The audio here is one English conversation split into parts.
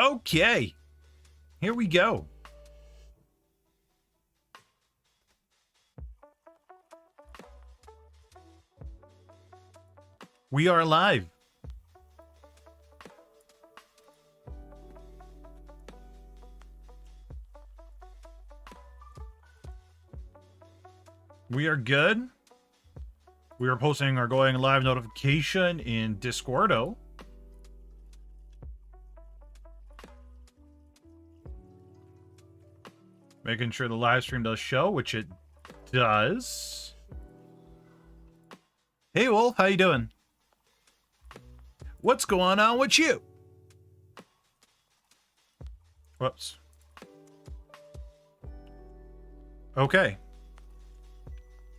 Okay, here we go. We are live. We are good. We are posting our going live notification in Discordo. Making sure the live stream does show, which it does. Hey Wolf, how you doing? What's going on with you? Whoops. Okay.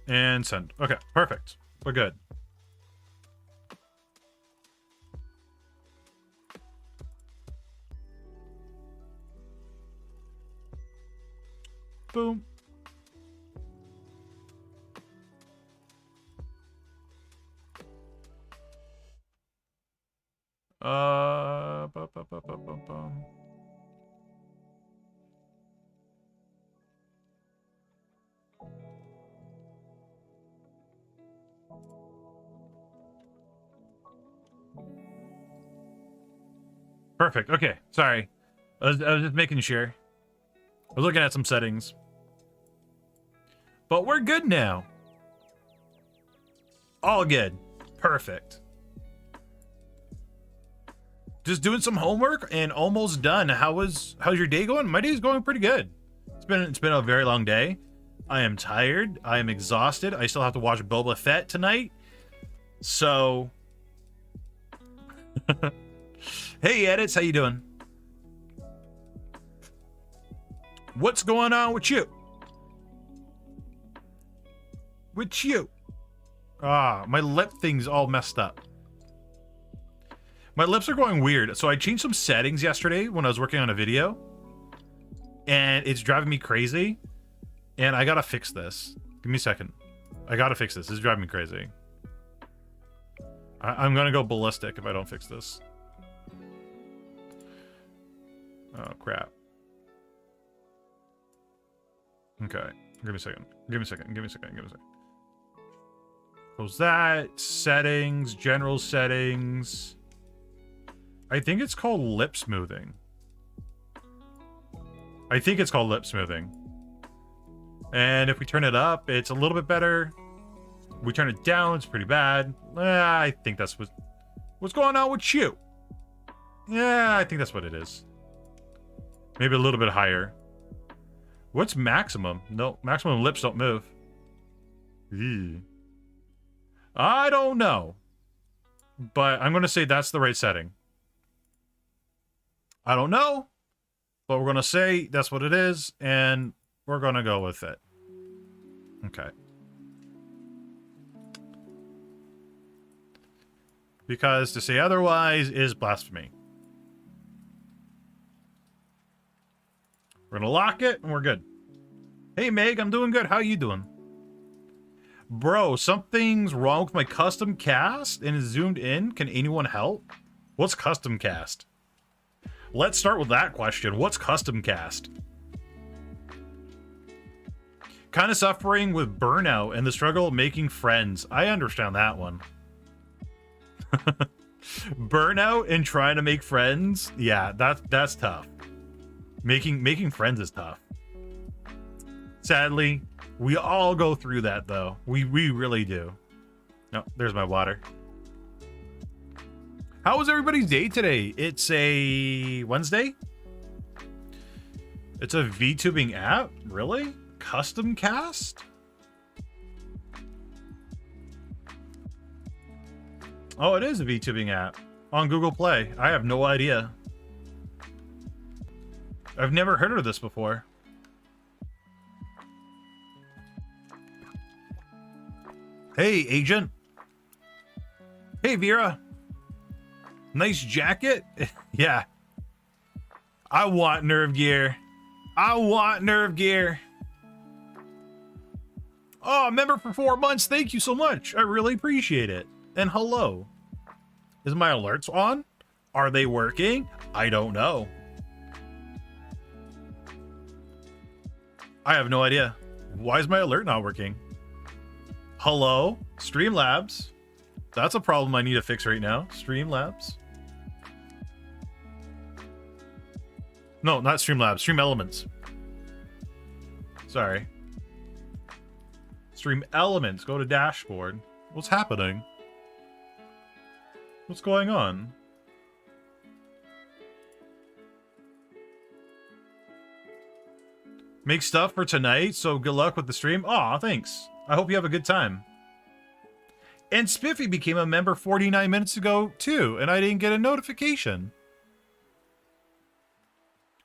And send. Okay, perfect. We're good. Boom. Perfect. Okay. Sorry. I was just making sure. I was looking at some settings. But we're good now. All good. Perfect. Just doing some homework and almost done. How's your day going? My day's going pretty good. It's been a very long day. I am tired. I am exhausted. I still have to watch Boba Fett tonight. So hey Edits, how you doing? What's going on with you? With you? Ah, my lip thing's all messed up. My lips are going weird. So I changed some settings yesterday when I was working on a video. And it's driving me crazy. And I gotta fix this. Give me a second. I gotta fix this. This is driving me crazy. I'm gonna go ballistic if I don't fix this. Oh, crap. Okay. Give me a second. Give me a second. Give me a second. Give me a second. Close that. Settings. General settings. I think it's called lip smoothing. I think it's called lip smoothing. And if we turn it up, it's a little bit better. We turn it down, it's pretty bad. I think that's what's going on with you. Yeah, I think that's what it is. Maybe a little bit higher. What's maximum? No, maximum lips don't move. Eee. I don't know. But I'm going to say that's the right setting. I don't know. But we're going to say that's what it is. And we're going to go with it. Okay. Because to say otherwise is blasphemy. We're going to lock it and we're good. Hey Meg, I'm doing good. How you doing? Bro, something's wrong with my custom cast and it's zoomed in. Can anyone help? What's custom cast? Let's start with that question. What's custom cast? Kind of suffering with burnout and the struggle of making friends. I understand that one. Burnout and trying to make friends. Yeah, that's tough. Making friends is tough. Sadly, we all go through that though. We really do. No, there's my water. How was everybody's day today? It's a Wednesday? It's a VTubing app? Really? Custom cast? Oh, it is a VTubing app on Google Play. I have no idea. I've never heard of this before. Hey, Agent. Hey, Vera. Nice jacket. Yeah. I want nerve gear. I want nerve gear. Oh, member for 4 months. Thank you so much. I really appreciate it. And hello. Is my alerts on? Are they working? I don't know. I have no idea. Why is my alert not working? Hello? Streamlabs? That's a problem I need to fix right now. Streamlabs? No, not Streamlabs. Stream Elements. Sorry. Stream Elements. Go to dashboard. What's happening? What's going on? Make stuff for tonight, so good luck with the stream. Aw, thanks. I hope you have a good time. And Spiffy became a member 49 minutes ago, too, and I didn't get a notification.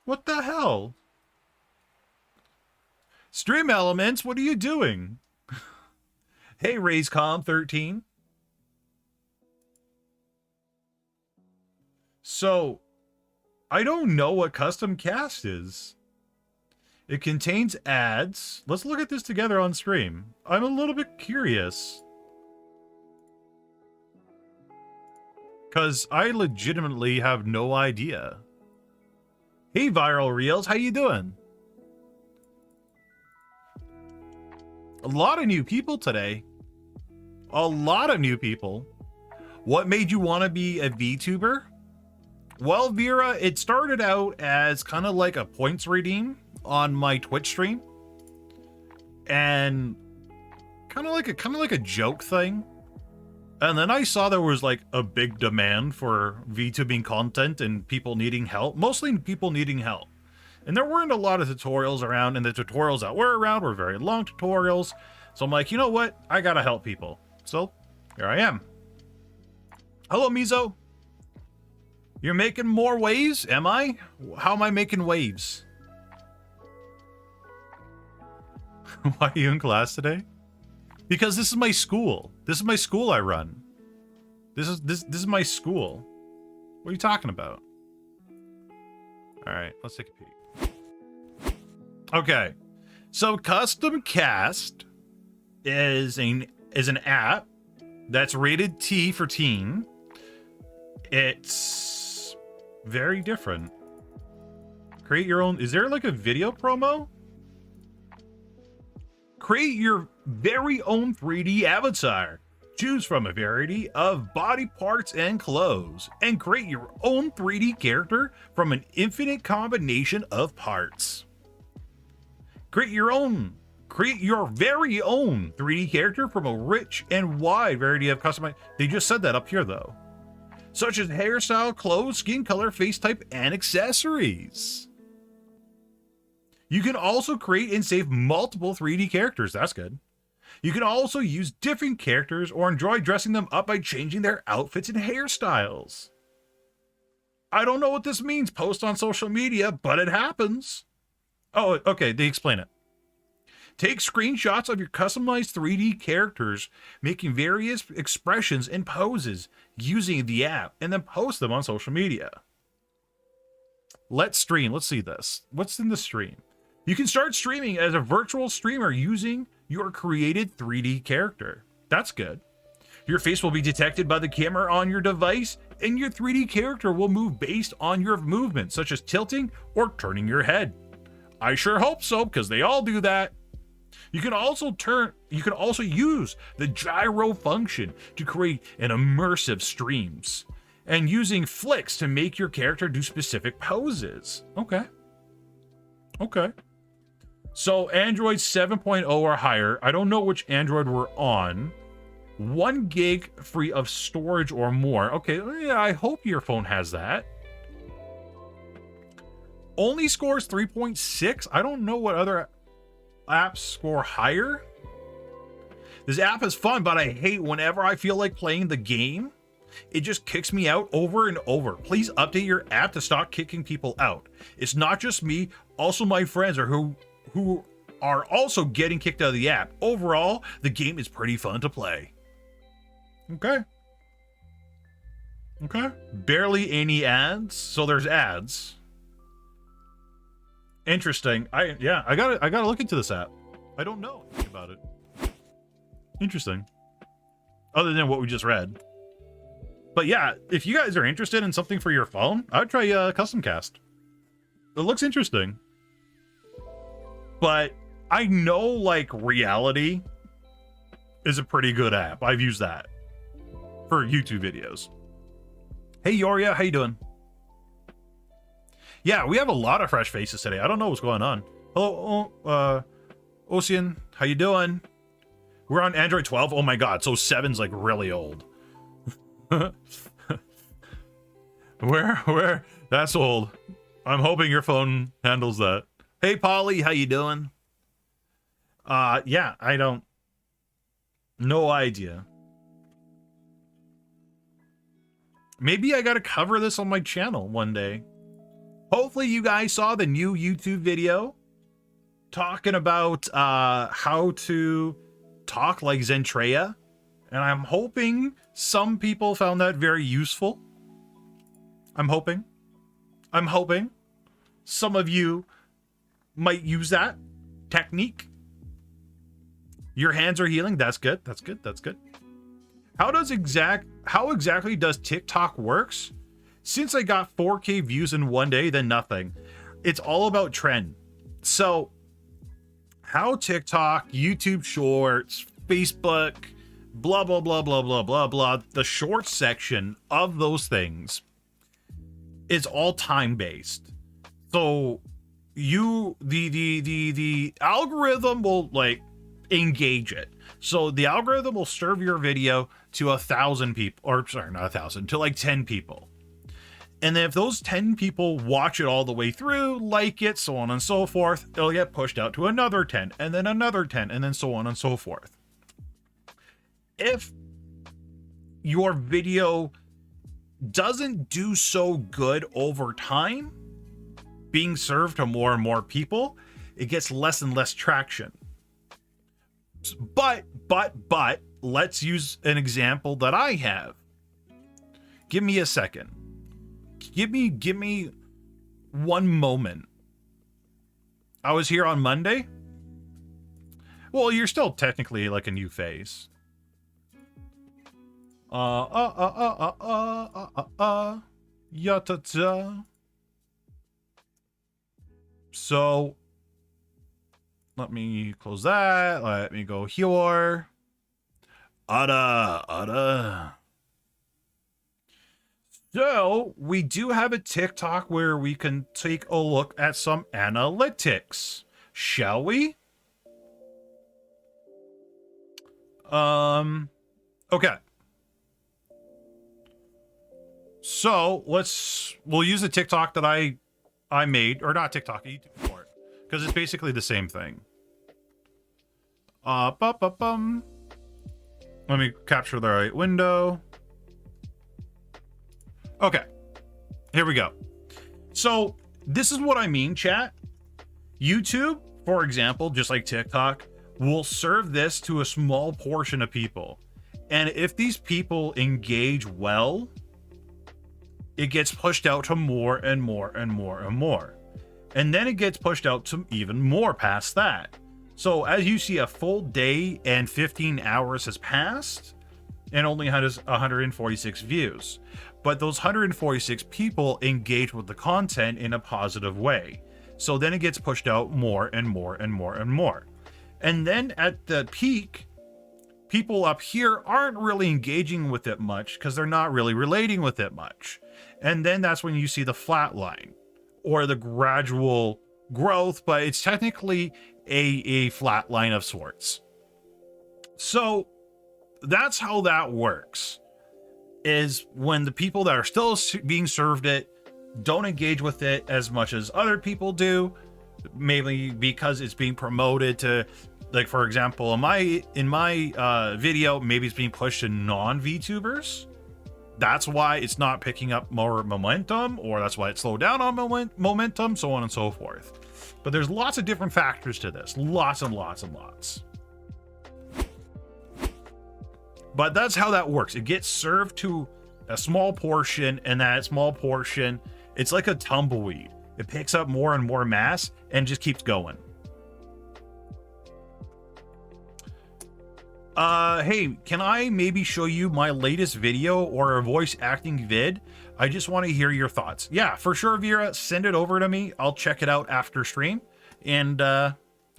What the hell? Stream Elements, what are you doing? Hey, RaysCom13. So, I don't know what custom cast is. It contains ads. Let's look at this together on stream. I'm a little bit curious. Because I legitimately have no idea. Hey, Viral Reels, how you doing? A lot of new people today. A lot of new people. What made you want to be a VTuber? Well, Vera, it started out as kind of like a points redeem on my Twitch stream, and kind of like a joke thing. And then I saw there was like a big demand for VTubing content and people needing help, mostly people needing help. And there weren't a lot of tutorials around, and the tutorials that were around were very long tutorials. So I'm like, you know what? I gotta help people. So here I am. Hello, Mizo. You're making more waves, am I? How am I making waves? Why are you in class today? Because this is my school. This is my school I run. This is my school. What are you talking about? All right, let's take a peek. Okay, so Custom Cast is an app that's rated T for teen. It's very different. Create your own. Is there like a video promo? Create your very own 3D avatar. Choose from a variety of body parts and clothes, and create your own 3D character from an infinite combination of parts. Create your very own 3D character from a rich and wide variety of customized. They just said that up here though. Such as hairstyle, clothes, skin color, face type, and accessories. You can also create and save multiple 3D characters. That's good. You can also use different characters or enjoy dressing them up by changing their outfits and hairstyles. I don't know what this means, post on social media, but it happens. Oh, okay, they explain it. Take screenshots of your customized 3D characters, making various expressions and poses using the app, and then post them on social media. Let's stream. Let's see this. What's in the stream? You can start streaming as a virtual streamer using your created 3D character. That's good. Your face will be detected by the camera on your device, and your 3D character will move based on your movement, such as tilting or turning your head. I sure hope so, because they all do that. You can also use the gyro function to create an immersive streams, and using flicks to make your character do specific poses. Okay. So Android 7.0 or higher. I don't know which Android we're on. 1 gig free of storage or more. Okay, yeah, I hope your phone has that. Only scores 3.6. I don't know what other apps score higher. This app is fun, but I hate whenever I feel like playing the game, it just kicks me out over and over. Please update your app to stop kicking people out. It's not just me, also my friends are who are also getting kicked out of the app. Overall, the game is pretty fun to play. Okay. Barely any ads, so there's ads. Interesting. I gotta look into this app. I don't know anything about it. Interesting. Other than what we just read. But yeah, if you guys are interested in something for your phone, I would try Custom Cast. It looks interesting. But I know like Reality is a pretty good app. I've used that for YouTube videos. Hey Yoria, how you doing? Yeah, we have a lot of fresh faces today. I don't know what's going on. Hello, Ocean, how you doing? We're on Android 12. Oh my god, so 7's like really old. Where? That's old. I'm hoping your phone handles that. Hey Polly, how you doing? Yeah, I don't. No idea. Maybe I gotta cover this on my channel one day. Hopefully you guys saw the new YouTube video talking about how to talk like Zentreya, and I'm hoping some people found that very useful. I'm hoping some of you might use that technique. Your hands are healing. That's good. That's good. That's good. How exactly does TikTok works? Since I got 4K views in one day, then nothing. It's all about trend. So how TikTok, YouTube Shorts, Facebook, blah, blah, blah, blah, blah, blah, blah, the short section of those things is all time-based. So the algorithm will like engage it. So the algorithm will serve your video to 1,000 people, or sorry, not 1,000, to like 10 people. And then if those 10 people watch it all the way through, like it, so on and so forth, it'll get pushed out to another 10, and then another 10, and then so on and so forth. If your video doesn't do so good over time, being served to more and more people, it gets less and less traction. But, let's use an example that I have. Give me a second. Give me one moment. I was here on Monday. Well, you're still technically like a new face. Yata-ta. So let me close that. Let me go here. Ada. So we do have a TikTok where we can take a look at some analytics. Shall we? Okay. So we'll use the TikTok that I made, or not TikTok, YouTube for it, because it's basically the same thing. Let me capture the right window. Okay, here we go. So this is what I mean, chat. YouTube, for example, just like TikTok, will serve this to a small portion of people. And if these people engage well, it gets pushed out to more and more and more and more. And then it gets pushed out to even more past that. So as you see, a full day and 15 hours has passed and only has 146 views. But those 146 people engage with the content in a positive way. So then it gets pushed out more and more and more and more. And then at the peak, people up here aren't really engaging with it much because they're not really relating with it much. And then that's when you see the flat line or the gradual growth, but it's technically a flat line of sorts. So that's how that works, is when the people that are still being served it don't engage with it as much as other people do, mainly because it's being promoted to, like, for example, in my video, maybe it's being pushed to non-VTubers. That's why it's not picking up more momentum, or that's why it slowed down on momentum, so on and so forth. But there's lots of different factors to this, lots and lots and lots. But that's how that works. It gets served to a small portion, and that small portion, it's like a tumbleweed. It picks up more and more mass and just keeps going. Hey, can I maybe show you my latest video or a voice acting vid? I just want to hear your thoughts. Yeah, for sure, Vera, send it over to me. I'll check it out after stream. And,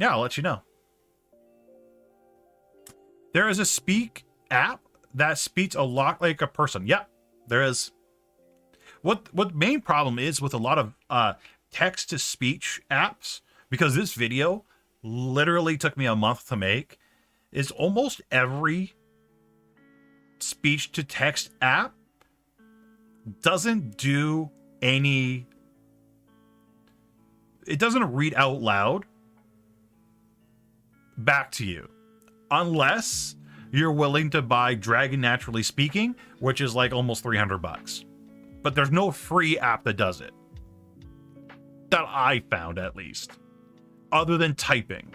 Yeah, I'll let you know. There is a speak app that speaks a lot like a person. Yep, there is. What main problem is with a lot of text to speech apps, because this video literally took me a month to make, is almost every speech to text app doesn't do any, it doesn't read out loud back to you unless you're willing to buy Dragon Naturally Speaking, which is like almost $300. But there's no free app that does it. That I found, at least. Other than typing.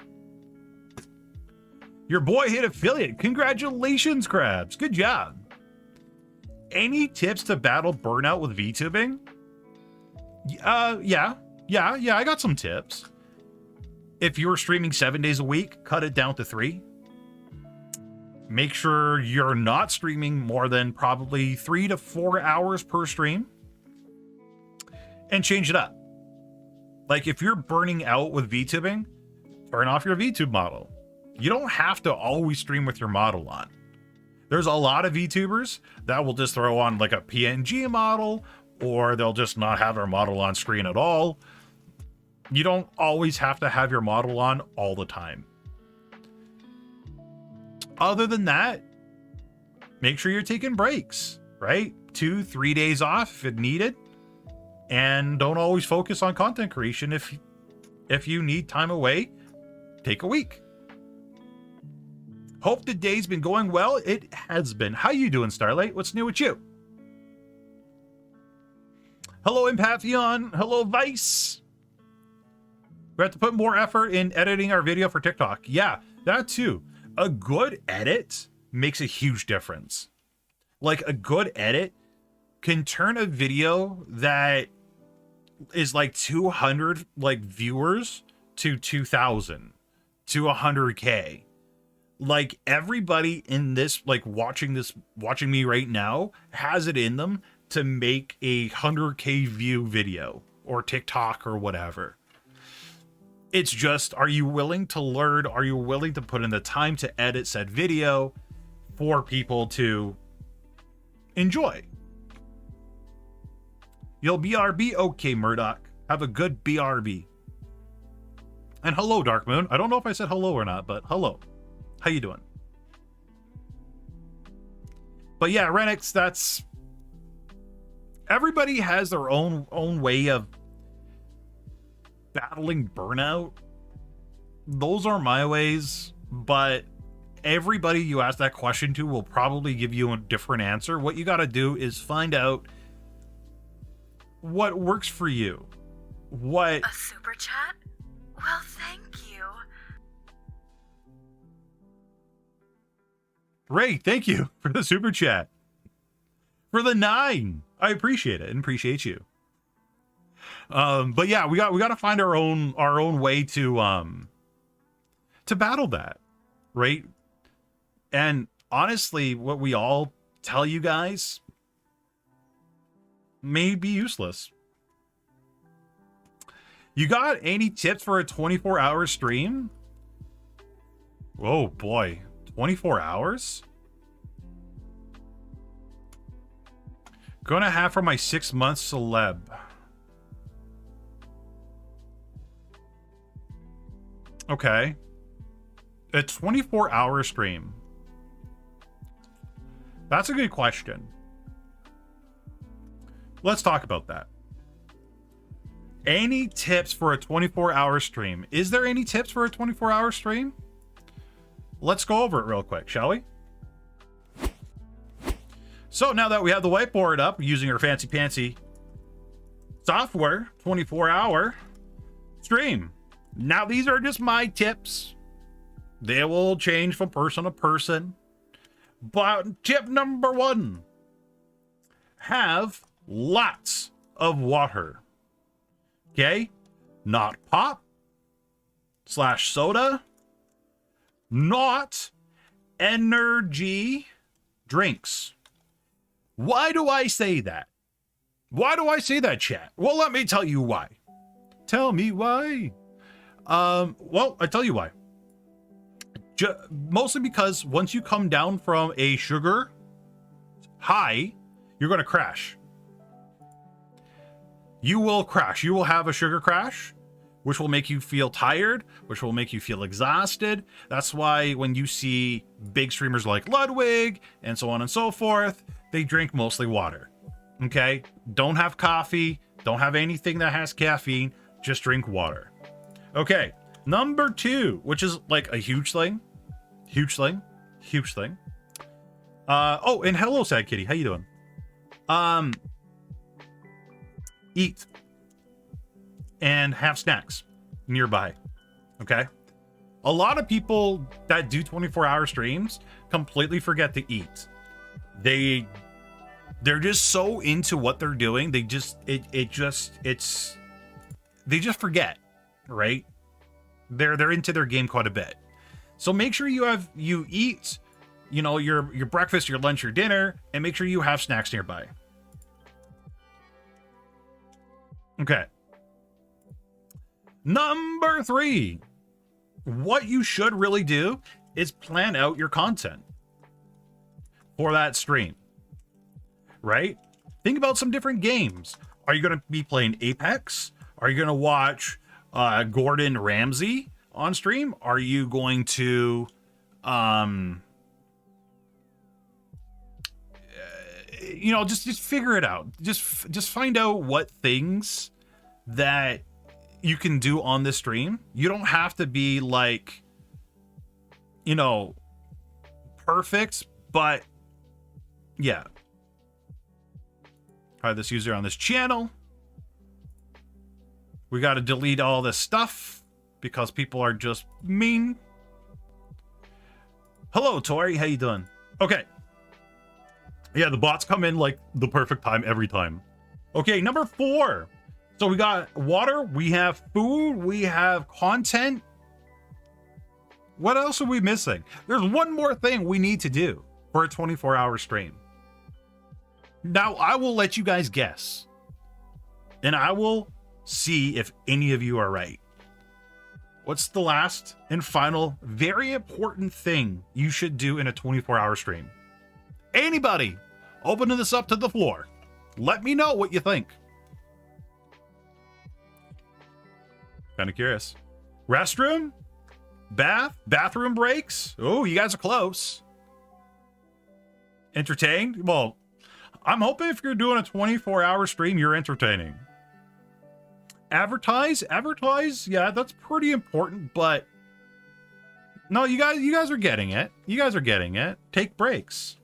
Your boy hit affiliate. Congratulations, Krabs. Good job. Any tips to battle burnout with VTubing? Yeah, I got some tips. If you're streaming 7 days a week, cut it down to 3. Make sure you're not streaming more than probably 3 to 4 hours per stream. And change it up. Like, if you're burning out with VTubing, turn off your VTube model. You don't have to always stream with your model on. There's a lot of VTubers that will just throw on like a PNG model, or they'll just not have their model on screen at all. You don't always have to have your model on all the time. Other than that, make sure you're taking breaks, right? 2-3 days off if needed. And don't always focus on content creation. If you need time away, take a week. Hope the day's been going well. It has been. How you doing, Starlight? What's new with you? Hello, Empathion. Hello, Vice. We have to put more effort in editing our video for TikTok. Yeah, that too. A good edit makes a huge difference. Like, a good edit can turn a video that is like 200 like viewers to 2,000 to 100K. Like, everybody in this, like, watching me right now has it in them to make a 100K view video or TikTok or whatever. It's just, are you willing to learn? Are you willing to put in the time to edit said video for people to enjoy? You'll BRB? Okay, Murdoch. Have a good BRB. And hello, Dark Moon. I don't know if I said hello or not, but hello. How you doing? But yeah, Renix, that's... Everybody has their own way of battling burnout. Those are my ways, but everybody you ask that question to will probably give you a different answer. What you got to do is find out what works for you. What... A super chat? Well, thank you. Ray, thank you for the super chat. For the 9. I appreciate it and appreciate you. But yeah, we got to find our own way to battle that, right? And honestly, what we all tell you guys may be useless. You got any tips for a 24-hour stream? Oh boy, 24 hours? Gonna have for my 6 months celeb. Okay. A 24-hour stream. That's a good question. Let's talk about that. Any tips for a 24-hour stream? Is there any tips for a 24-hour stream? Let's go over it real quick, shall we? So now that we have the whiteboard up using our fancy software, 24-hour stream. Now these are just my tips. They will change from person to person. But tip number 1, have lots of water. Okay? Not pop / soda. Not energy drinks. Why do I say that? Why do I say that, chat? Well, let me tell you why. Tell me why. Well, I tell you why. Mostly because once you come down from a sugar high, you're going to crash. You will crash. You will have a sugar crash, which will make you feel tired, which will make you feel exhausted. That's why when you see big streamers like Ludwig and so on and so forth, they drink mostly water. Okay? Don't have coffee. Don't have anything that has caffeine. Just drink water. Okay. Number 2, which is like a huge thing. Huge thing. Oh, and hello, Sad Kitty. How you doing? Eat. And have snacks nearby. Okay? A lot of people that do 24-hour streams completely forget to eat. They're just so into what they're doing. They just forget, right? They're into their game quite a bit. So make sure you eat, you know, your breakfast, your lunch, your dinner, and make sure you have snacks nearby. Okay. Number 3, what you should really do is plan out your content for that stream, right? Think about some different games. Are you going to be playing Apex? Are you going to watch Gordon Ramsay on stream? Are you going to you know, just figure it out. Just find out what things that you can do on this stream. You don't have to be like, you know, perfect, but yeah. Hi, this user on this channel. We got to delete all this stuff because people are just mean. Hello, Tori. How you doing? Okay. Yeah, the bots come in like the perfect time every time. Okay, number 4. So we got water, we have food, we have content. What else are we missing? There's one more thing we need to do for a 24-hour stream. Now, I will let you guys guess. And I will see if any of you are right. What's the last and final, very important thing you should do in a 24-hour stream? Anybody, open this up to the floor. Let me know what you think. Kind of curious. Restroom? Bathroom breaks? Oh, you guys are close. Entertained? Well, I'm hoping if you're doing a 24-hour stream, you're entertaining. Advertise? Yeah, that's pretty important, but no, you guys are getting it. You guys are getting it. Take breaks.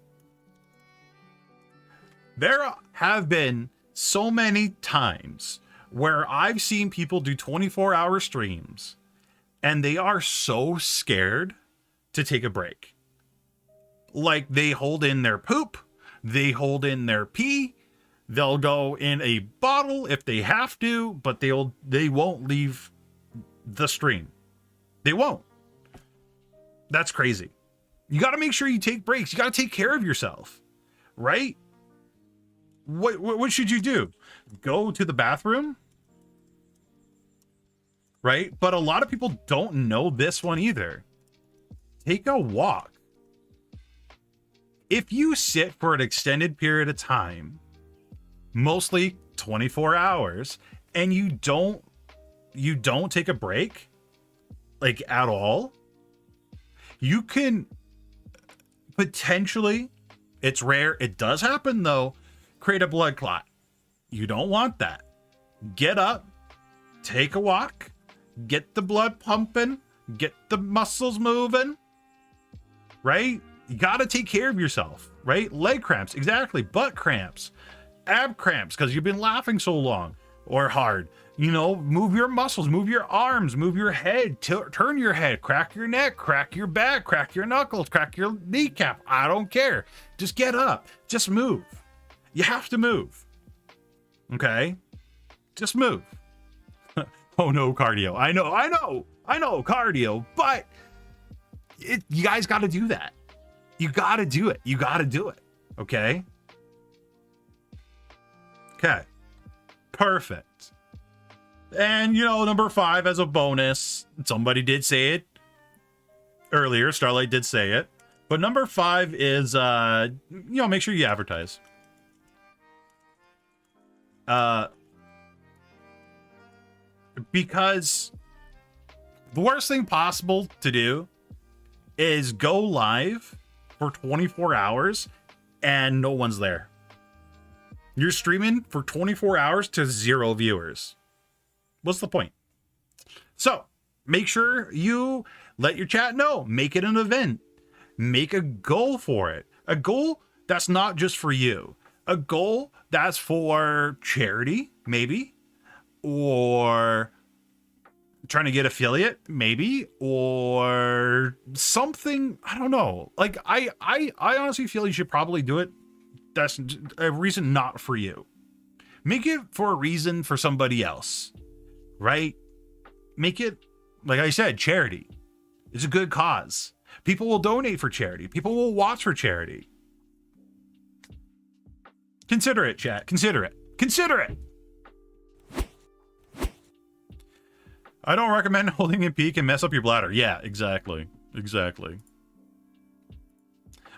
There have been so many times where I've seen people do 24-hour streams and they are so scared to take a break. Like they hold in their poop, they hold in their pee, they'll go in a bottle if they have to, but they won't leave the stream. They won't. That's crazy. You got to make sure you take breaks. You got to take care of yourself, right? What should you do? Go to the bathroom? Right? But a lot of people don't know this one either. Take a walk. If you sit for an extended period of time, mostly 24 hours, and you don't take a break, like at all, you can potentially, it's rare, it does happen though, create a blood clot. You don't want that. Get up, take a walk, get the blood pumping, get the muscles moving, right? You got to take care of yourself, right? Leg cramps, exactly. Butt cramps, ab cramps, because you've been laughing so long or hard. You know, move your muscles, move your arms, move your head, turn your head, crack your neck, crack your back, crack your knuckles, crack your kneecap. I don't care. Just get up. Just move. You have to move. Okay? Just move. Oh no, cardio. I know, cardio, but you guys got to do that. You got to do it. Okay? Okay. Perfect. And, you know, number 5 as a bonus, somebody did say it earlier. Starlight did say it. But number 5 is, you know, make sure you advertise. Because the worst thing possible to do is go live for 24 hours and no one's there. You're streaming for 24 hours to 0 viewers. What's the point? So make sure you let your chat know. Make it an event. Make a goal for it. A goal that's not just for you. A goal that's for charity, maybe. Or trying to get affiliate, maybe. Or something, I don't know. Like, I honestly feel you should probably do it. That's a reason not for you. Make it for a reason for somebody else. Right? Make it, like I said, charity. It's a good cause. People will donate for charity. People will watch for charity. Consider it, chat. Consider it. Consider it. I don't recommend holding a peak and mess up your bladder. Yeah, exactly. Exactly.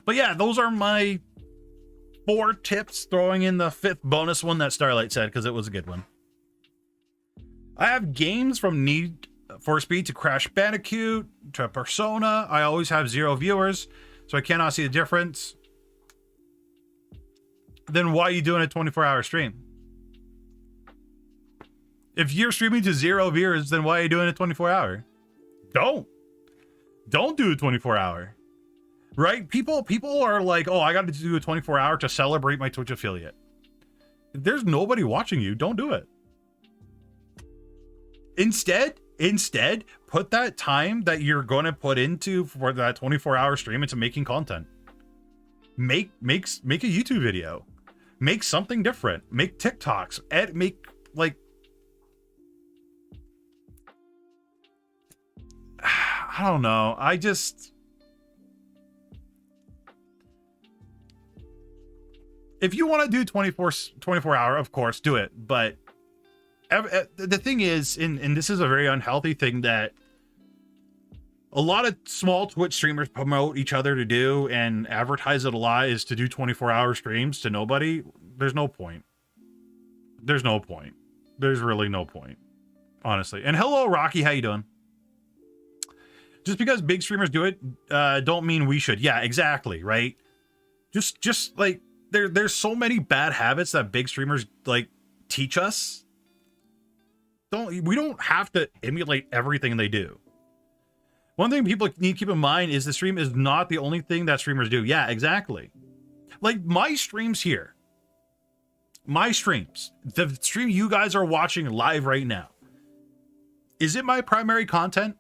But yeah, those are my 4 tips, throwing in the 5th bonus one that Starlight said because it was a good one. I have games from Need for Speed to Crash Bandicoot to Persona. I always have 0 viewers, so I cannot see the difference. Then why are you doing a 24-hour stream? If you're streaming to 0 viewers, then why are you doing a 24-hour? Don't do a 24-hour. Right? People are like, oh, I got to do a 24-hour to celebrate my Twitch affiliate. If there's nobody watching you, don't do it. Instead, put that time that you're going to put into for that 24-hour stream into making content. Make a YouTube video. Make something different. Make TikToks. Make, like, I don't know. If you want to do 24 hour, of course, do it. But the thing is, and this is a very unhealthy thing that a lot of small Twitch streamers promote each other to do and advertise it a lot, is to do 24-hour streams to nobody. There's no point. There's no point. There's really no point, honestly. And hello, Rocky. How you doing? Just because big streamers do it, don't mean we should. Yeah, exactly, right? Just like, there's so many bad habits that big streamers, like, teach us. We don't have to emulate everything they do. One thing people need to keep in mind is the stream is not the only thing that streamers do. Yeah, exactly. Like my streams here. My streams. The stream you guys are watching live right now. Is it my primary content?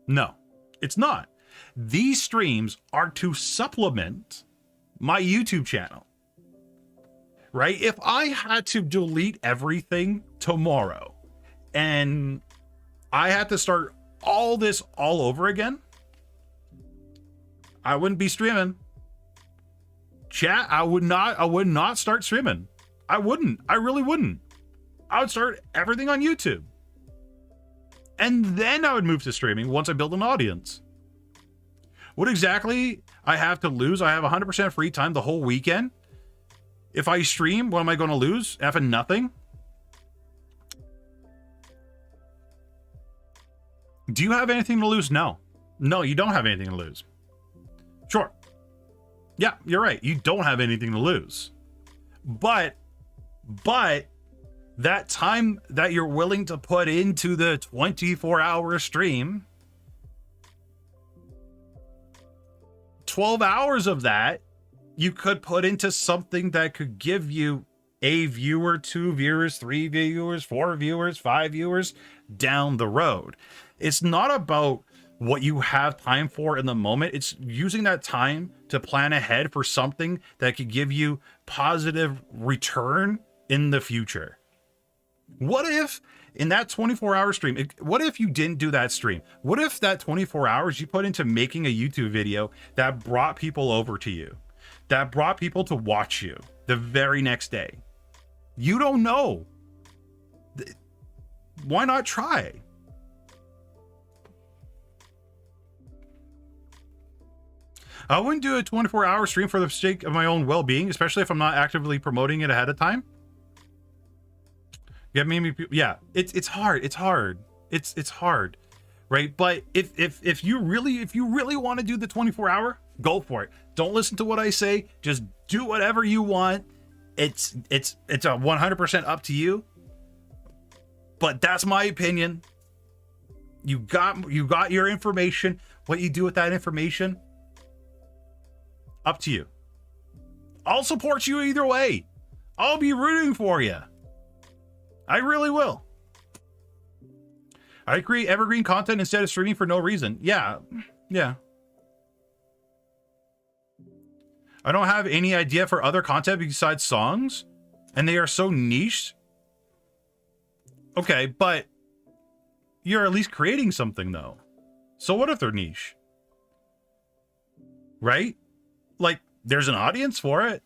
No, it's not. These streams are to supplement my YouTube channel. Right? If I had to delete everything tomorrow and I had to start all this all over again, I wouldn't be streaming. Chat, I would not start streaming. I wouldn't. I really wouldn't. I would start everything on YouTube. And then I would move to streaming once I build an audience. What exactly I have to lose? I have 100% free time the whole weekend. If I stream, what am I going to lose? Effing nothing. Do you have anything to lose? No. No, you don't have anything to lose. Sure. Yeah, you're right. You don't have anything to lose. But that time that you're willing to put into the 24-hour stream, 12 hours of that you could put into something that could give you a viewer, 2 viewers, 3 viewers, 4 viewers, 5 viewers down the road. It's not about what you have time for in the moment. It's using that time to plan ahead for something that could give you positive return in the future. What if in that 24-hour stream, what if you didn't do that stream? What if that 24 hours you put into making a YouTube video that brought people over to you, that brought people to watch you the very next day? You don't know. why not try? I wouldn't do a 24-hour stream for the sake of my own well-being, especially if I'm not actively promoting it ahead of time. Yeah, it's hard. It's hard. It's hard, right? But if you really want to do the 24-hour, go for it. Don't listen to what I say. Just do whatever you want. It's a 100% up to you. But that's my opinion. You got your information. What you do with that information, up to you. I'll support you either way. I'll be rooting for you. I really will. I create evergreen content instead of streaming for no reason. Yeah. I don't have any idea for other content besides songs, and they are so niche. Okay, but you're at least creating something though. So what if they're niche? Right? Like, there's an audience for it.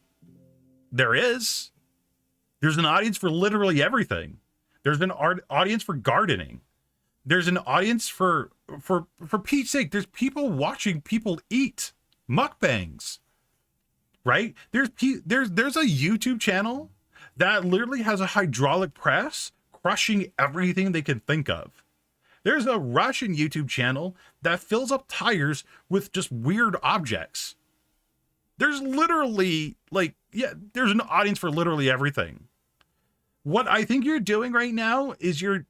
There is. There's an audience for literally everything. There's an audience for gardening. There's an audience for Pete's sake. There's people watching people eat mukbangs, right? There's a YouTube channel that literally has a hydraulic press crushing everything they can think of. There's a Russian YouTube channel that fills up tires with just weird objects. There's literally there's an audience for literally everything. What I think you're doing right now is you're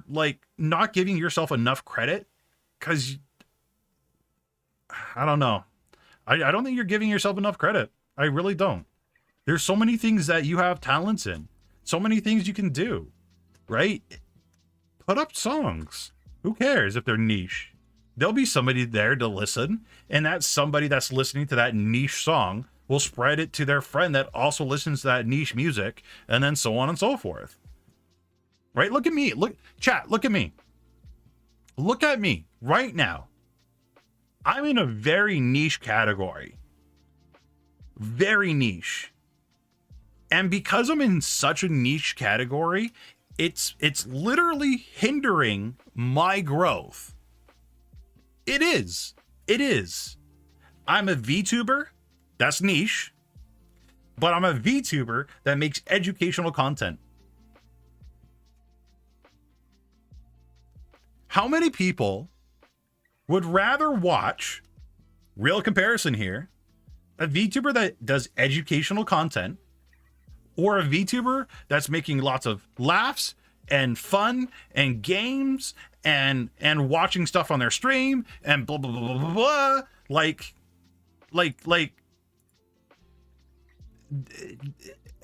like not giving yourself enough credit, because I don't know. I don't think you're giving yourself enough credit. I really don't. There's so many things that you have talents in. So many things you can do, right? Put up songs. Who cares if they're niche? There'll be somebody there to listen, and that somebody that's listening to that niche song will spread it to their friend that also listens to that niche music, and then so on and so forth. Right? Look at me. Chat, look at me. Look at me right now. I'm in a very niche category. Very niche. And because I'm in such a niche category, it's literally hindering my growth. It is. I'm a VTuber. That's niche, but I'm a VTuber that makes educational content. How many people would rather watch, real comparison here, a VTuber that does educational content or a VTuber that's making lots of laughs and fun and games and watching stuff on their stream and blah, blah, blah, blah, blah, blah. Like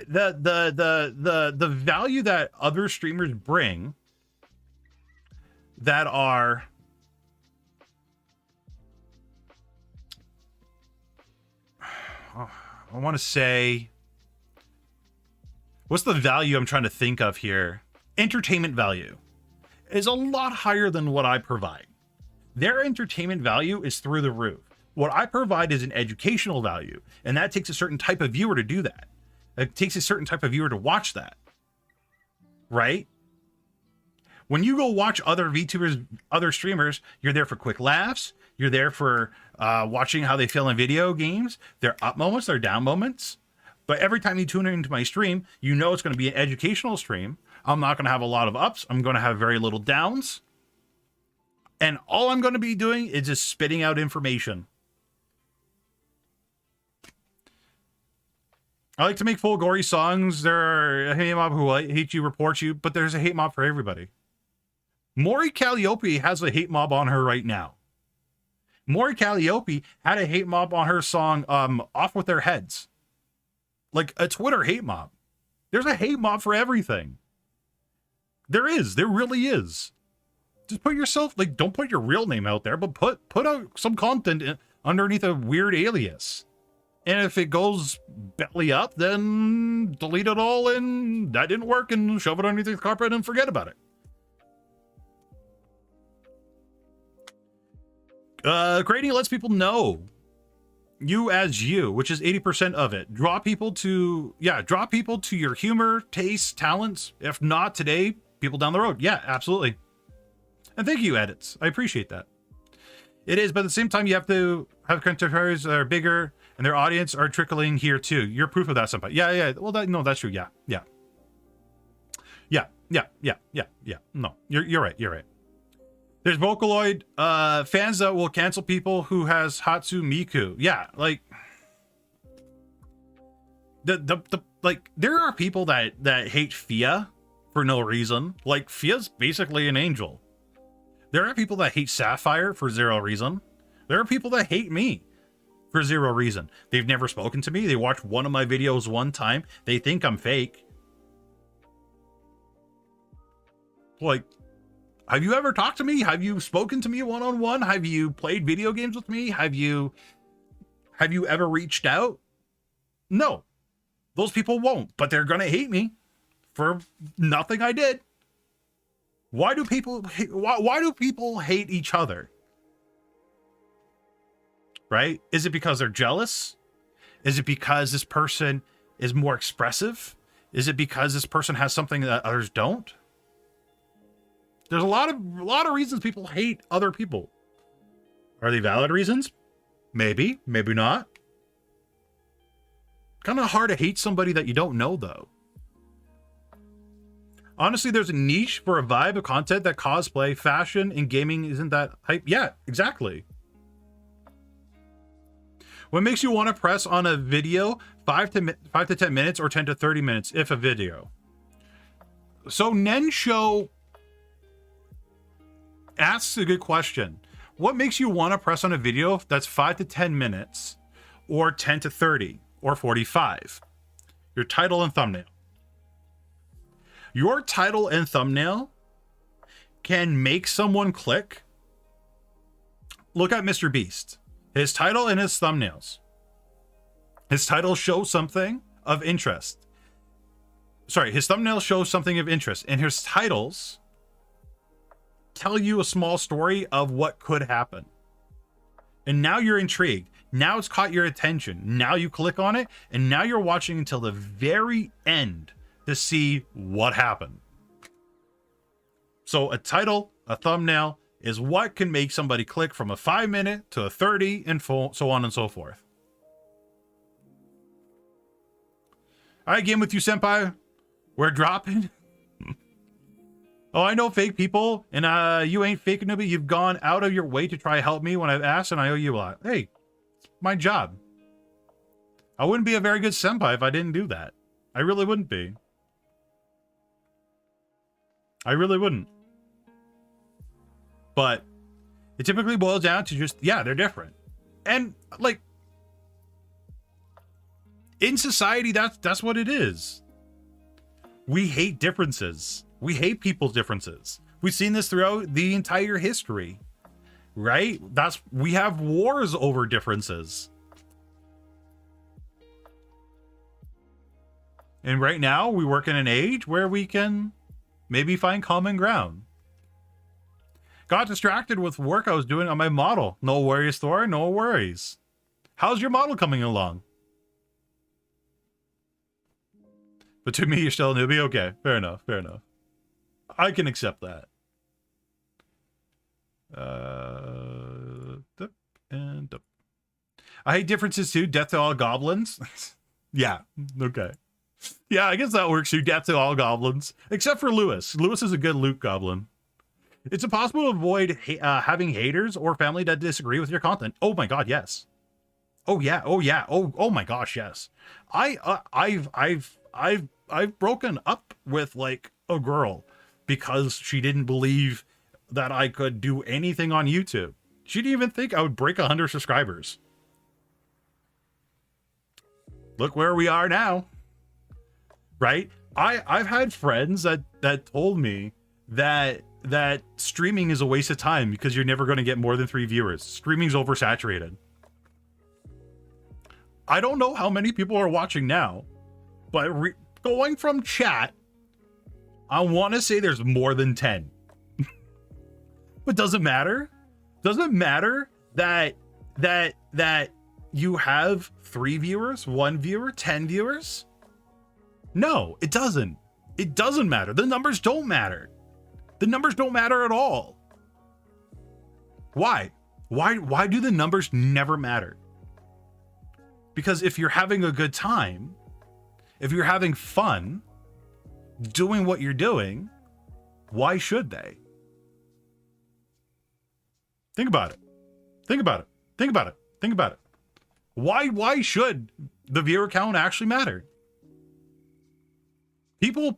the value that other streamers bring that are I want to say, what's the value I'm trying to think of here? Entertainment value is a lot higher than what I provide. Their entertainment value is through the roof. What I provide is an educational value, and that takes a certain type of viewer to do that. It takes a certain type of viewer to watch that, right? When you go watch other VTubers, other streamers, you're there for quick laughs. You're there for watching how they feel in video games. Their up moments, their down moments. But every time you tune into my stream, you know it's going to be an educational stream. I'm not going to have a lot of ups. I'm going to have very little downs. And all I'm going to be doing is just spitting out information. I like to make full gory songs. There are a hate mob who hate you, report you, but there's a hate mob for everybody. Maury Calliope has a hate mob on her right now. Maury Calliope had a hate mob on her song Off With Their Heads. Like a Twitter hate mob. There's a hate mob for everything. There really is. Just put yourself, like, don't put your real name out there, but put out some content underneath a weird alias. And if it goes belly up, then delete it all and that didn't work and shove it underneath the carpet and forget about it. Grading lets people know you as you, which is 80% of it. Draw people to your humor, taste, talents. If not today, people down the road. Yeah, absolutely. And thank you, Edits. I appreciate that. It is, but at the same time, you have to have contemporaries that are bigger and their audience are trickling here too. You're proof of that, Senpai. Yeah. Well, that's true. Yeah. No, you're right. There's Vocaloid fans that will cancel people who has Hatsu Miku. Yeah, like like there are people that hate Fia for no reason. Like Fia's basically an angel. There are people that hate Sapphire for zero reason. There are people that hate me for zero reason. They've never spoken to me. They watched one of my videos one time. They think I'm fake. Like, have you ever talked to me? Have you spoken to me one-on-one? Have you played video games with me? Have you ever reached out? No. Those people won't, but they're gonna hate me for nothing I did. Why do people hate each other? Right? Is it because they're jealous? Is it because this person is more expressive? Is it because this person has something that others don't? There's a lot of reasons people hate other people. Are they valid reasons? Maybe, maybe not. Kind of hard to hate somebody that you don't know, though. Honestly, there's a niche for a vibe of content that cosplay, fashion, and gaming isn't that hype. Yeah, exactly. What makes you want to press on a video 5 to 10 minutes or 10 to 30 minutes if a video? So Nensho asks a good question. What makes you want to press on a video that's 5 to 10 minutes or 10 to 30 or 45? Your title and thumbnail. Your title and thumbnail can make someone click. Look at Mr. Beast. His title and his thumbnails. His title shows something of interest. Sorry, his thumbnail shows something of interest, and his titles tell you a small story of what could happen. And now you're intrigued. Now it's caught your attention. Now you click on it, and now you're watching until the very end to see what happened. So a title, a thumbnail is what can make somebody click from a 5-minute to a 30 and so on and so forth. All right, game with you, Senpai. We're dropping. Oh, I know fake people, and you ain't fake newbie. You've gone out of your way to try to help me when I've asked, and I owe you a lot. Hey, it's my job. I wouldn't be a very good senpai if I didn't do that. I really wouldn't be. I really wouldn't. But it typically boils down to just, yeah, they're different. And like in society, that's what it is. We hate differences. We hate people's differences. We've seen this throughout the entire history, right? We have wars over differences. And right now we work in an age where we can maybe find common ground. Got distracted with work I was doing on my model. No worries, Thor. No worries. How's your model coming along? But to me, you're still a newbie? Okay, fair enough, fair enough. I can accept that. I hate differences too. Death to all goblins. Yeah, okay. Yeah, I guess that works too. Death to all goblins. Except for Lewis. Lewis is a good loot goblin. It's impossible to avoid having haters or family that disagree with your content. Oh my god, yes. Oh yeah, oh yeah, oh my gosh, yes. I've broken up with like a girl because she didn't believe that I could do anything on YouTube. She didn't even think I would break 100 subscribers. Look where we are now. Right? I've had friends that told me that streaming is a waste of time because you're never going to get more than 3 viewers. Streaming's oversaturated. I don't know how many people are watching now, but going from chat, I want to say there's more than 10. But doesn't matter. Doesn't matter that you have 3 viewers, 1 viewer, 10 viewers. No, it doesn't. It doesn't matter. The numbers don't matter. The numbers don't matter at all. Why? Why do the numbers never matter? Because if you're having a good time, if you're having fun doing what you're doing, why should they? Think about it. Think about it. Think about it. Think about it. Why should the viewer count actually matter? People,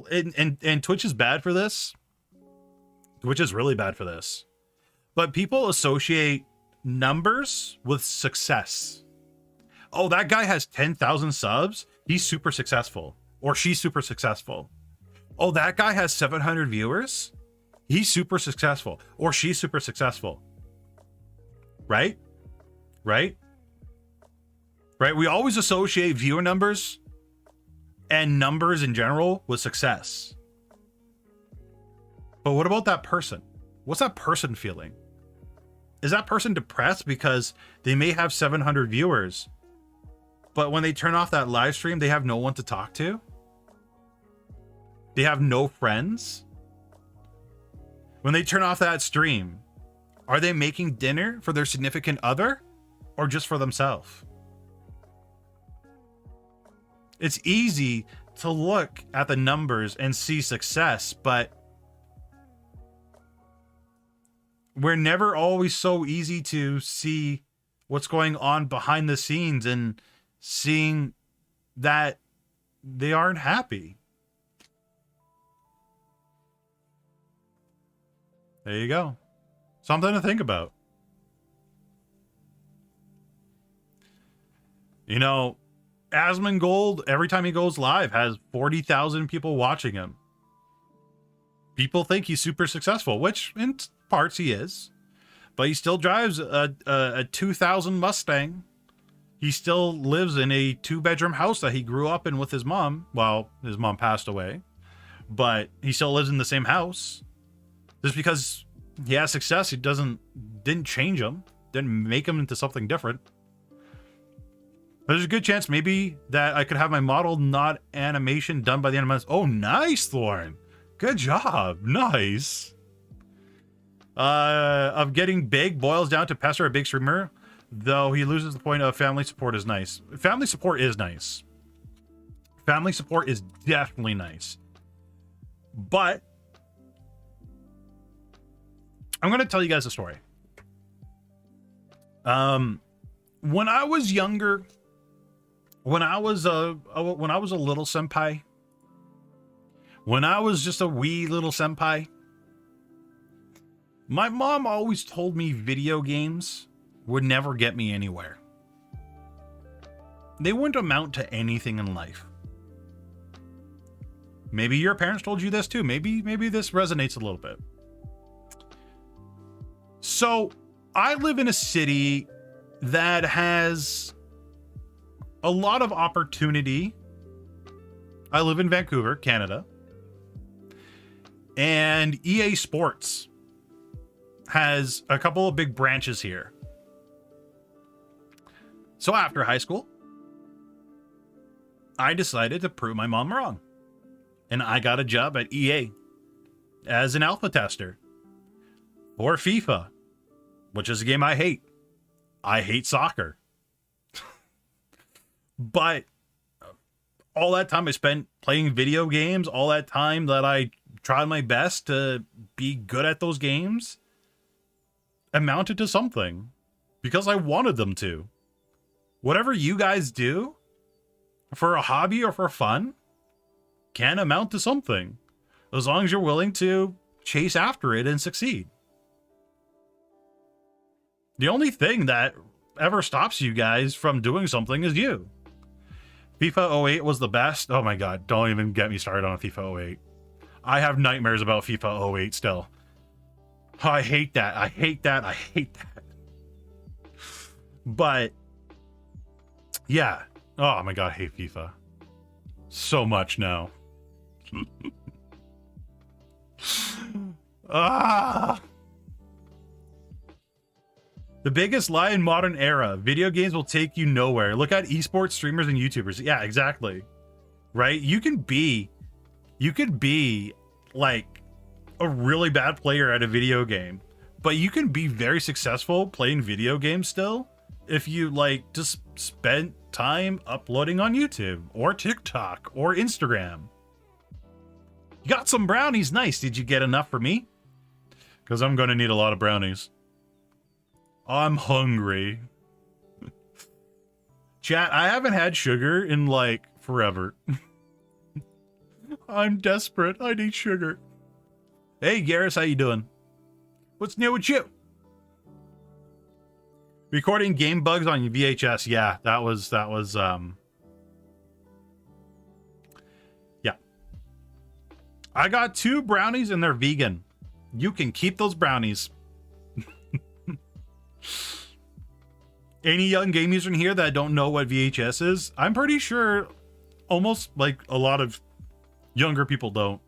and Twitch is bad for this. Twitch is really bad for this. But people associate numbers with success. Oh, that guy has 10,000 subs. He's super successful. Or she's super successful. Oh, that guy has 700 viewers. He's super successful. Or she's super successful. Right? Right? Right? We always associate viewer numbers and numbers in general with success. But what about that person? What's that person feeling? Is that person depressed because they may have 700 viewers, but when they turn off that live stream, they have no one to talk to? They have no friends? When they turn off that stream, are they making dinner for their significant other or just for themselves? It's easy to look at the numbers and see success, but we're never always so easy to see what's going on behind the scenes and seeing that they aren't happy. There you go. Something to think about. You know, Asmongold, every time he goes live, has 40,000 people watching him. People think he's super successful, which in parts he is. But he still drives a 2000 Mustang. He still lives in a 2-bedroom house that he grew up in with his mom. Well, his mom passed away. But he still lives in the same house. Just because he has success, it didn't change him. Didn't make him into something different. There's a good chance maybe that I could have my model, not animation, done by the end of the month. Oh, nice, Lauren. Good job. Nice. Of getting big boils down to pester a big streamer, though he loses the point of family support is nice. Family support is nice. Family support is definitely nice. But I'm going to tell you guys a story. When I was younger, when I was a little senpai, when I was just a wee little senpai, my mom always told me video games would never get me anywhere. They wouldn't amount to anything in life. Maybe your parents told you this too. Maybe this resonates a little bit. So I live in a city that has a lot of opportunity. I live in Vancouver, Canada. And EA Sports has a couple of big branches here. So after high school, I decided to prove my mom wrong. And I got a job at EA as an alpha tester for FIFA, which is a game I hate. I hate soccer. But all that time I spent playing video games, all that time that I tried my best to be good at those games, amounted to something because I wanted them to. Whatever you guys do for a hobby or for fun can amount to something, as long as you're willing to chase after it and succeed. The only thing that ever stops you guys from doing something is you. FIFA 08 was the best. Oh my god, don't even get me started on FIFA 08. I have nightmares about FIFA 08 still. Oh, I hate that. I hate that. I hate that. But yeah. Oh my god, I hate FIFA so much now. The biggest lie in modern era. Video games will take you nowhere. Look at esports streamers and YouTubers. Yeah, exactly. right? You could be like a really bad player at a video game, but you can be very successful playing video games still if you like just spend time uploading on YouTube or TikTok or Instagram. You got some brownies. Nice. Did you get enough for me? Because I'm going to need a lot of brownies. I'm hungry. Chat, I haven't had sugar in like forever. I'm desperate. I need sugar. Hey, Garrus, how you doing? What's new with you? Recording game bugs on VHS. Yeah, that was yeah. I got 2 brownies and they're vegan. You can keep those brownies. Any young game user in here that don't know what VHS is? I'm pretty sure almost like a lot of younger people don't.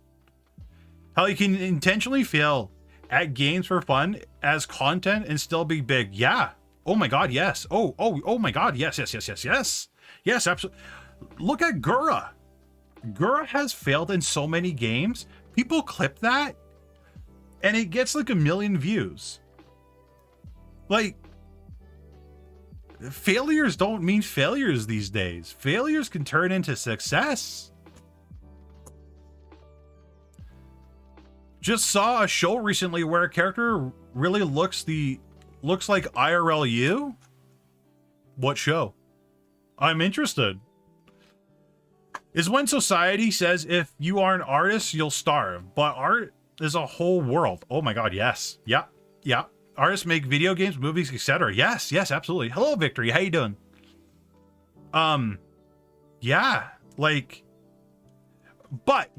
How you can intentionally fail at games for fun as content and still be big. Yeah. Oh my god, yes. Oh my god, yes. Yes, absolutely. Look at Gura. Gura has failed in so many games. People clip that and it gets like 1 million views. Like, failures don't mean failures these days. Failures can turn into success. Just saw a show recently where a character really looks like IRL you. What show? I'm interested. Is when society says if you are an artist, you'll starve. But art is a whole world. Oh my god, yes. Yeah. Artists make video games, movies, etc. Yes, absolutely. Hello, Victory. How you doing? Yeah, like, but.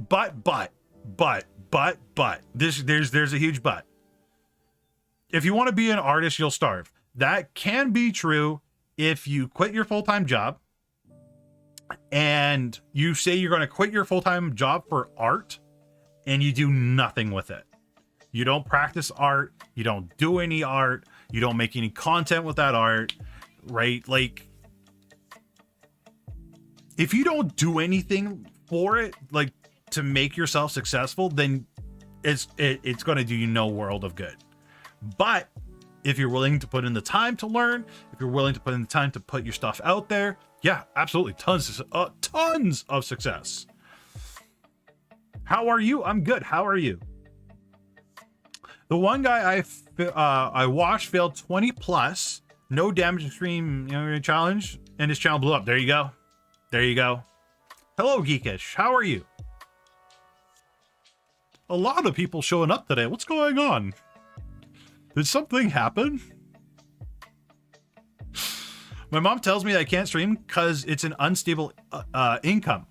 There's a huge but. If you want to be an artist, you'll starve. That can be true if you quit your full-time job and you say you're going to quit your full-time job for art and you do nothing with it. You don't practice art. You don't do any art. You don't make any content with that art, right? Like, if you don't do anything for it, like to make yourself successful, then it's going to do you no world of good. But if you're willing to put in the time to learn, if you're willing to put in the time to put your stuff out there, yeah, absolutely, tons of success. How are you? I'm good. How are you? The one guy I watched failed 20 plus, no damage extreme challenge, and his channel blew up. There you go. Hello, Geekish. How are you? A lot of people showing up today. What's going on? Did something happen? My mom tells me that I can't stream because it's an unstable income.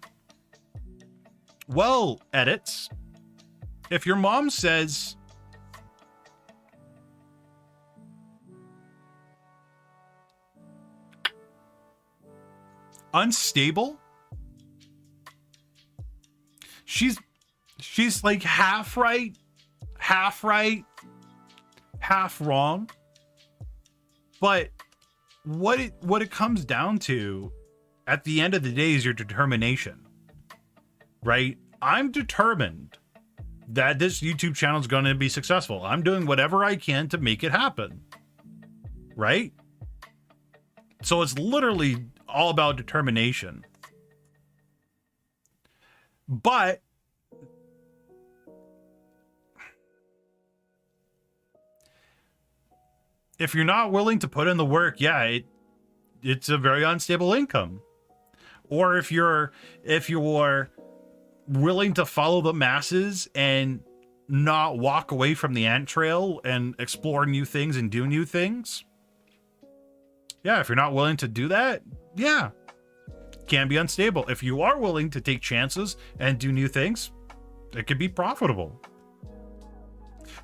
Well, edits. If your mom says unstable, she's like half right, half wrong. But what it comes down to at the end of the day is your determination, right? I'm determined that this YouTube channel is going to be successful. I'm doing whatever I can to make it happen, right? So it's literally all about determination. But if you're not willing to put in the work, yeah, it's a very unstable income. Or if you're willing to follow the masses and not walk away from the ant trail and explore new things and do new things, yeah, if you're not willing to do that, yeah, it can be unstable. If you are willing to take chances and do new things, it could be profitable.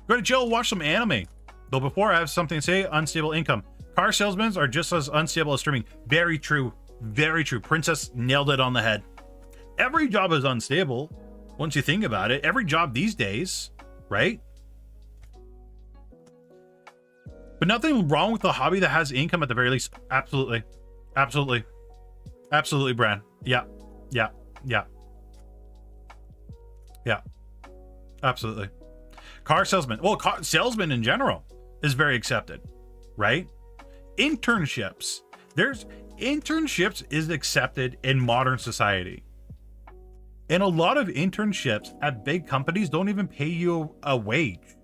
Go to jail, watch some anime. Though before I have something to say, unstable income. Car salesmen are just as unstable as streaming. Very true. Very true. Princess nailed it on the head. Every job is unstable once you think about it. Every job these days, right? But nothing wrong with a hobby that has income at the very least. Absolutely. Absolutely. Absolutely, Bran. Yeah. Yeah, absolutely. Car salesman. Well, salesman in general is very accepted, right? Internships. There's internships is accepted in modern society. And a lot of internships at big companies don't even pay you a wage.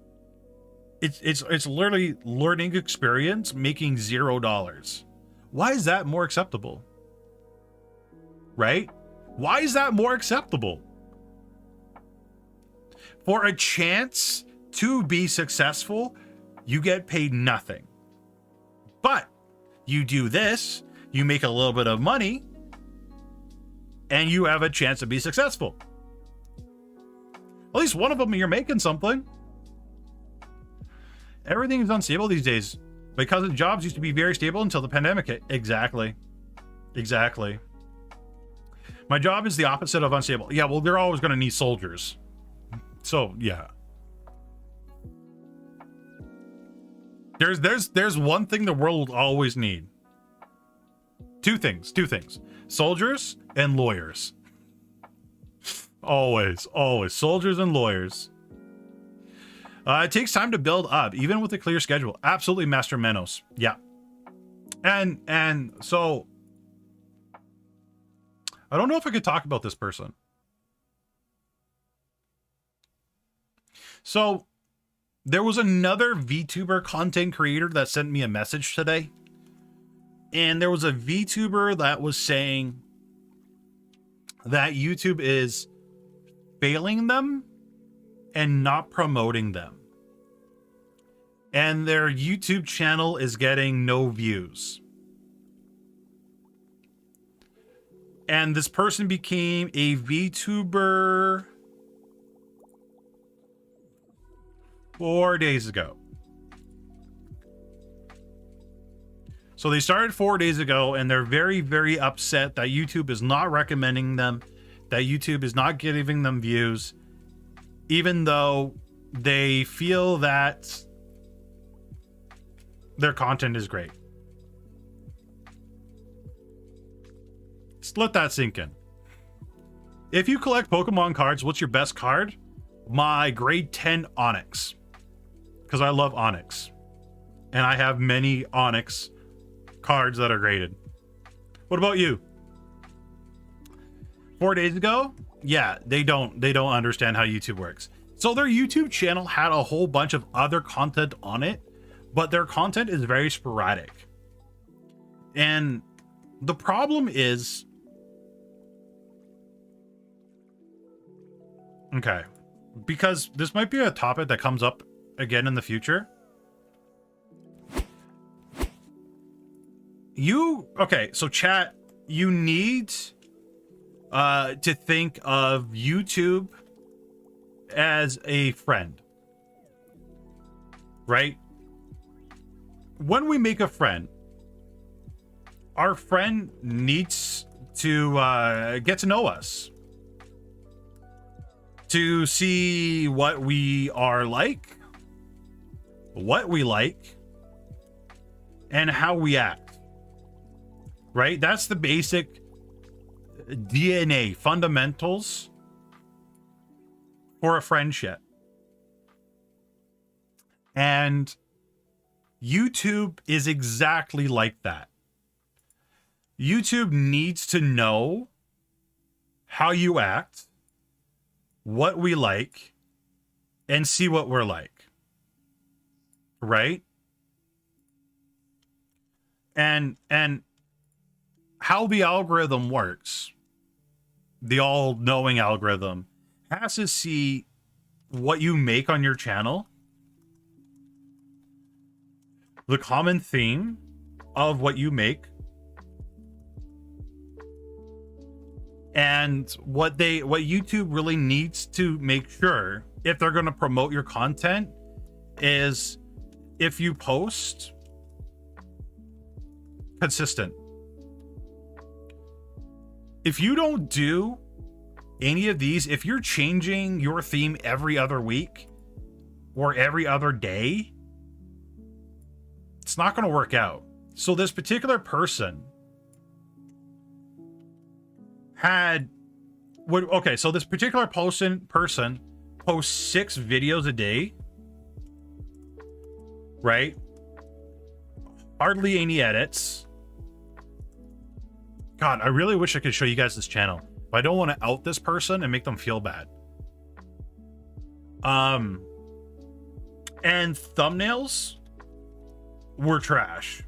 It's literally learning experience making $0. Why is that more acceptable? Right? Why is that more acceptable? For a chance to be successful, you get paid nothing. But you do this, you make a little bit of money, and you have a chance to be successful. At least one of them, you're making something. Everything is unstable these days because jobs used to be very stable until the pandemic hit. Exactly. My job is the opposite of unstable. Yeah, well, they're always going to need soldiers. So, yeah. There's one thing the world will always need. Two things. Soldiers and lawyers. Always. Soldiers and lawyers. It takes time to build up, even with a clear schedule. Absolutely, Master Menos. Yeah. And so I don't know if I could talk about this person. So there was another VTuber content creator that sent me a message today. And there was a VTuber that was saying that YouTube is failing them and not promoting them. And their YouTube channel is getting no views. And this person became a VTuber 4 days ago. So they started 4 days ago, and they're very, very upset that YouTube is not recommending them, that YouTube is not giving them views, even though they feel that their content is great. Just let that sink in. If you collect Pokemon cards, what's your best card? My grade 10 Onyx. Because I love Onyx. And I have many Onyx cards that are graded. What about you? 4 days ago? Yeah, they don't understand how YouTube works. So their YouTube channel had a whole bunch of other content on it, but their content is very sporadic. And the problem is, okay, because this might be a topic that comes up again in the future. Okay, so chat, you need to think of YouTube as a friend, right? When we make a friend, our friend needs to get to know us, to see what we are like, what we like, and how we act, right? That's the basic DNA fundamentals for a friendship. And YouTube is exactly like that. YouTube needs to know how you act, what we like, and see what we're like. Right? And how the algorithm works, the all-knowing algorithm, has to see what you make on your channel, the common theme of what you make, and what YouTube really needs to make sure if they're going to promote your content is if you post consistent. If you don't do any of these, if you're changing your theme every other week or every other day, it's not going to work out. So this particular person had Okay, so this particular person posts 6 videos a day, right? Hardly any edits. God, I really wish I could show you guys this channel, but I don't want to out this person and make them feel bad. And thumbnails were trash.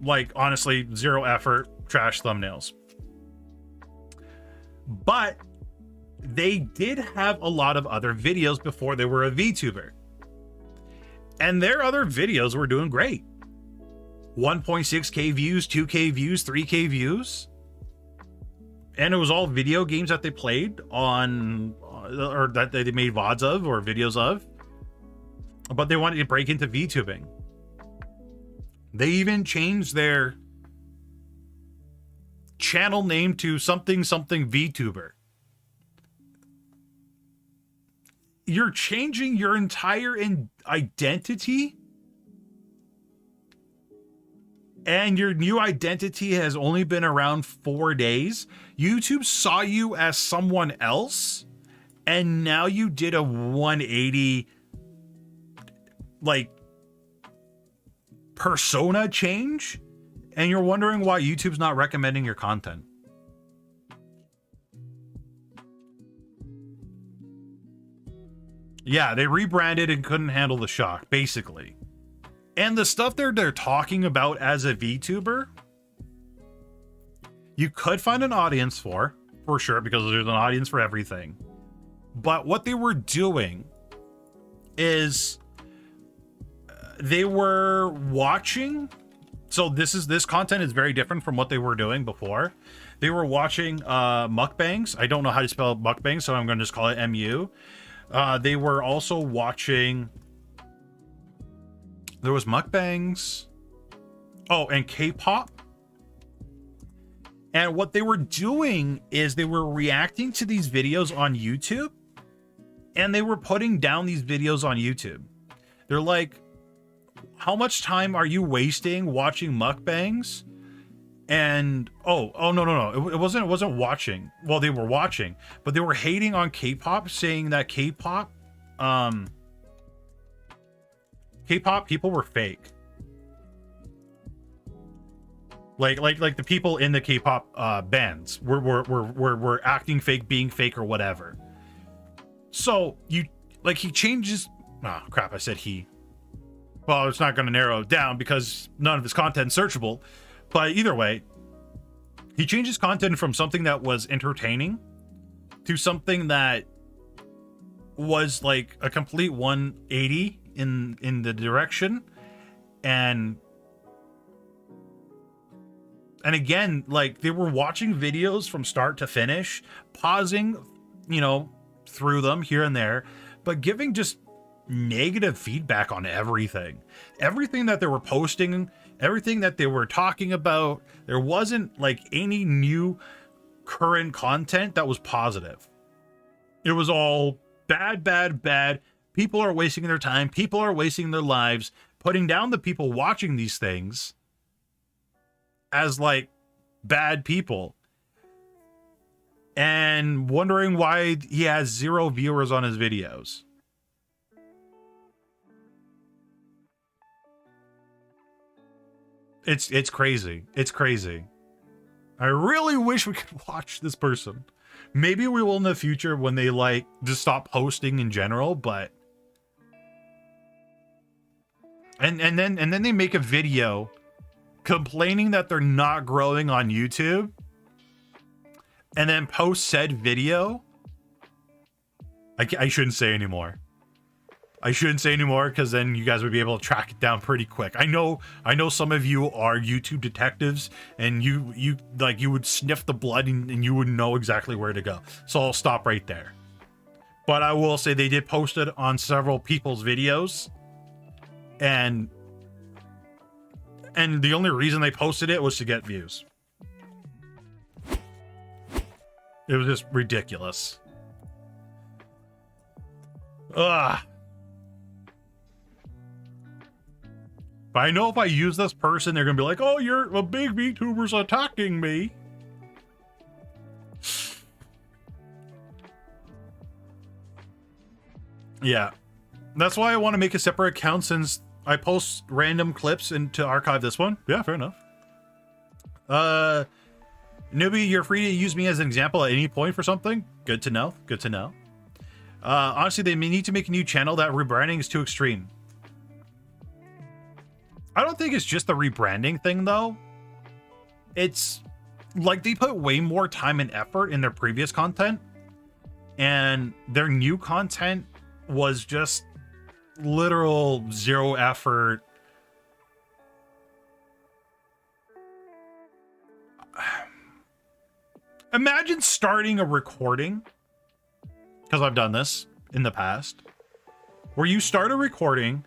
Like, honestly, 0 effort, trash thumbnails. But they did have a lot of other videos before they were a VTuber. And their other videos were doing great. 1.6K views, 2K views, 3K views. And it was all video games that they played on, or that they made VODs of or videos of. But they wanted to break into VTubing. They even changed their channel name to something VTuber. You're changing your entire identity, and your new identity has only been around 4 days. YouTube saw you as someone else, and now you did a 180 like persona change, and you're wondering why YouTube's not recommending your content. Yeah, they rebranded and couldn't handle the shock, basically. And the stuff they're talking about as a VTuber, you could find an audience for sure, because there's an audience for everything. But what they were doing is they were watching. So this content is very different from what they were doing before. They were watching mukbangs. I don't know how to spell mukbangs, so I'm going to just call it MU. They were also watching. There was mukbangs. Oh, and K-pop. And what they were doing is they were reacting to these videos on YouTube, and they were putting down these videos on YouTube. They're like, how much time are you wasting watching mukbangs? And no, it wasn't watching. Well, they were watching, but they were hating on K-pop, saying that K-pop people were fake. Like the people in the K-pop bands were acting fake, being fake, or whatever. So he changes. Oh crap! I said he. Well, it's not going to narrow it down because none of his content is searchable. But either way, he changed his content from something that was entertaining to something that was like a complete 180 in the direction. And again, like, they were watching videos from start to finish, pausing, through them here and there, but giving just negative feedback on everything that they were posting, everything that they were talking about. There wasn't like any new current content that was positive. It was all bad. People are wasting their time. People are wasting their lives, putting down the people watching these things as like bad people, and wondering why he has 0 viewers on his videos. It's crazy. It's crazy. I really wish we could watch this person. Maybe we will in the future when they like just stop posting in general, but and then they make a video complaining that they're not growing on YouTube, and then post said video. I shouldn't say anymore. I shouldn't say anymore, because then you guys would be able to track it down pretty quick. I know some of you are YouTube detectives, and you would sniff the blood and you would know exactly where to go. So I'll stop right there. But I will say they did post it on several people's videos, and the only reason they posted it was to get views. It was just ridiculous. Ugh. But I know if I use this person, they're going to be like, oh, you're a big VTuber's attacking me. Yeah. That's why I want to make a separate account since I post random clips and to archive this one. Yeah, fair enough. Newbie, you're free to use me as an example at any point for something. Good to know. Good to know. Honestly, they may need to make a new channel. That rebranding is too extreme. I don't think it's just the rebranding thing, though. It's like they put way more time and effort in their previous content, and their new content was just literal zero effort. Imagine starting a recording, because I've done this in the past, where you start a recording,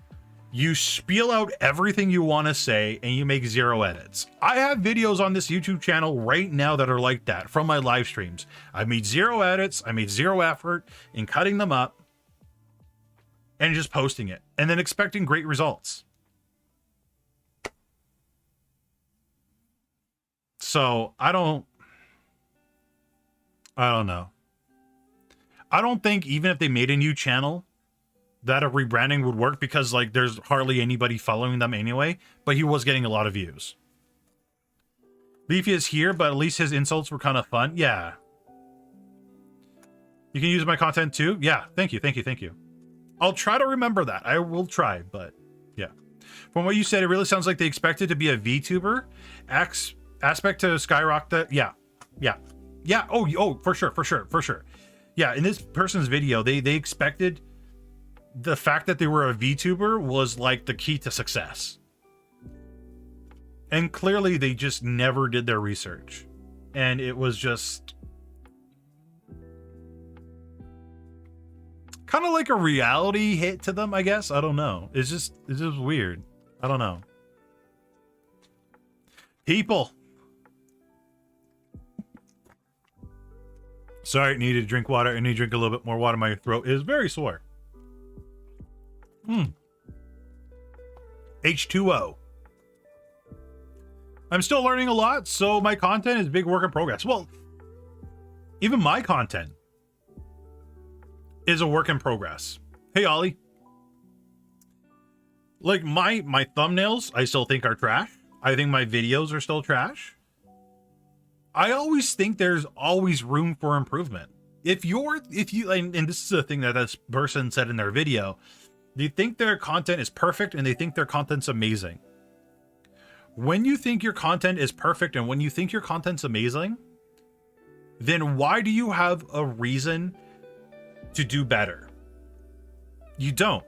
you spiel out everything you want to say, and you make zero edits. I have videos on this YouTube channel right now that are like that from my live streams. I made zero edits, I made zero effort in cutting them up, and just posting it, and then expecting great results. So I don't know. I don't think even if they made a new channel that a rebranding would work, because like there's hardly anybody following them anyway, but he was getting a lot of views. Leafy is here, but at least his insults were kind of fun. Yeah. You can use my content too? Yeah, thank you, thank you, thank you. I'll try to remember that. I will try, but yeah. From what you said, it really sounds like they expected to be a VTuber. Aspect to skyrocket. Yeah. Oh, for sure. Yeah, in this person's video, they expected the fact that they were a VTuber was like the key to success. And clearly they just never did their research. And it was just kind of like a reality hit to them, I guess. I don't know. It's just weird. I don't know. People. Sorry, need to drink water. I need to drink a little bit more water. My throat is very sore. H2O. I'm still learning a lot, so my content is a big work in progress. Well, even my content is a work in progress. Hey, Ollie. Like my thumbnails, I still think are trash. I think my videos are still trash. I always think there's always room for improvement. If you, and this is a thing that this person said in their video, they think their content is perfect and they think their content's amazing. When you think your content is perfect and when you think your content's amazing, then why do you have a reason to do better? You don't,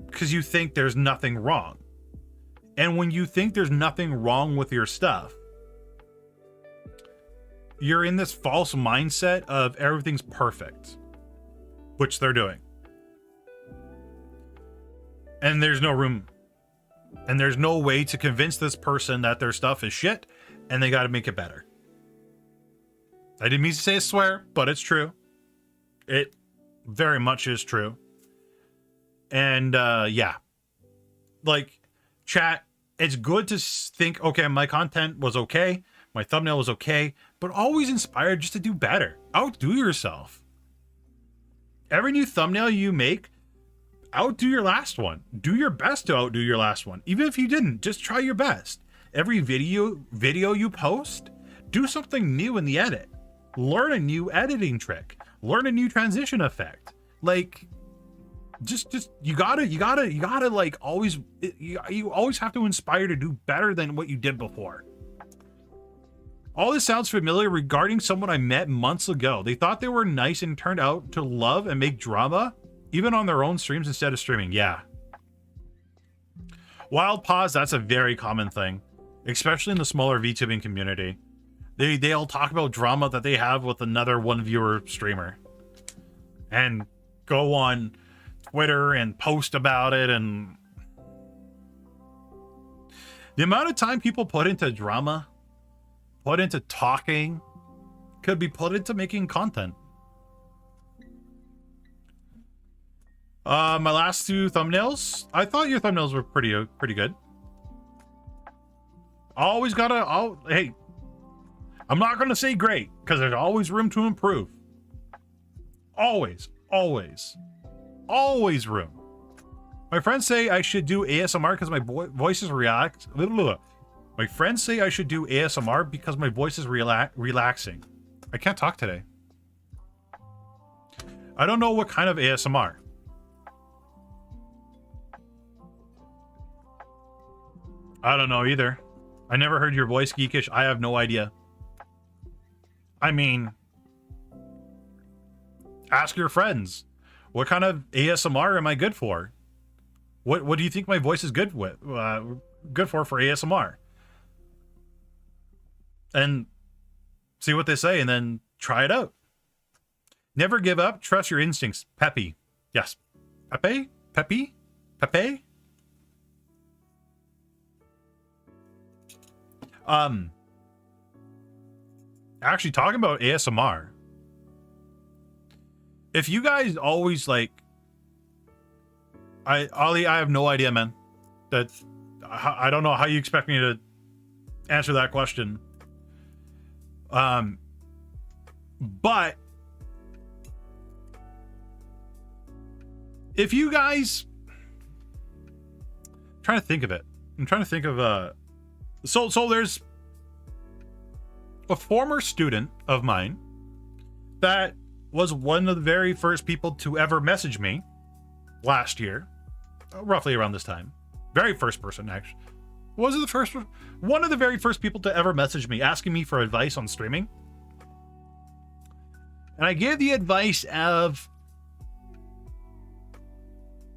because you think there's nothing wrong. And when you think there's nothing wrong with your stuff, you're in this false mindset of everything's perfect, which they're doing. And there's no room. And there's no way to convince this person that their stuff is shit and they got to make it better. I didn't mean to say a swear, but it's true. It very much is true. And yeah. Like, chat, it's good to think, okay, my content was okay. My thumbnail was okay, but always inspired just to do better. Outdo yourself. Every new thumbnail you make, outdo your last one. Do your best to outdo your last one. Even if you didn't, just try your best. Every video you post, do something new in the edit. Learn a new editing trick. Learn a new transition effect. Like, just you gotta like always, you always have to inspire to do better than what you did before. All this sounds familiar regarding someone I met months ago. They thought they were nice and turned out to love and make drama, even on their own streams instead of streaming. Yeah. Wild pause, that's a very common thing, especially in the smaller VTubing community. They all talk about drama that they have with another one viewer streamer and go on Twitter and post about it, and the amount of time people put into drama, put into talking, could be put into making content. My last two thumbnails, I thought your thumbnails were pretty good. Always gotta, hey, I'm not gonna say great, because there's always room to improve. Always. Always room. My friends say I should do ASMR because my voice is My friends say I should do ASMR because my voice is relaxing. I can't talk today. I don't know what kind of ASMR. I don't know either. I never heard your voice, Geekish. I have no idea. I mean, ask your friends. What kind of ASMR am I good for? What do you think my voice is good with? Good for ASMR? And see what they say and then try it out. Never give up. Trust your instincts. Peppy. Yes. Pepe? Peppy? Pepe? Actually, talking about ASMR. If you guys always like... Ollie, I have no idea, man. I don't know how you expect me to answer that question. But if you guys, I'm trying to think of it. I'm trying to think of so there's a former student of mine that was one of the very first people to ever message me last year, roughly around this time. Very first person, actually. Was it the first one? One of the very first people to ever message me asking me for advice on streaming. And I gave the advice of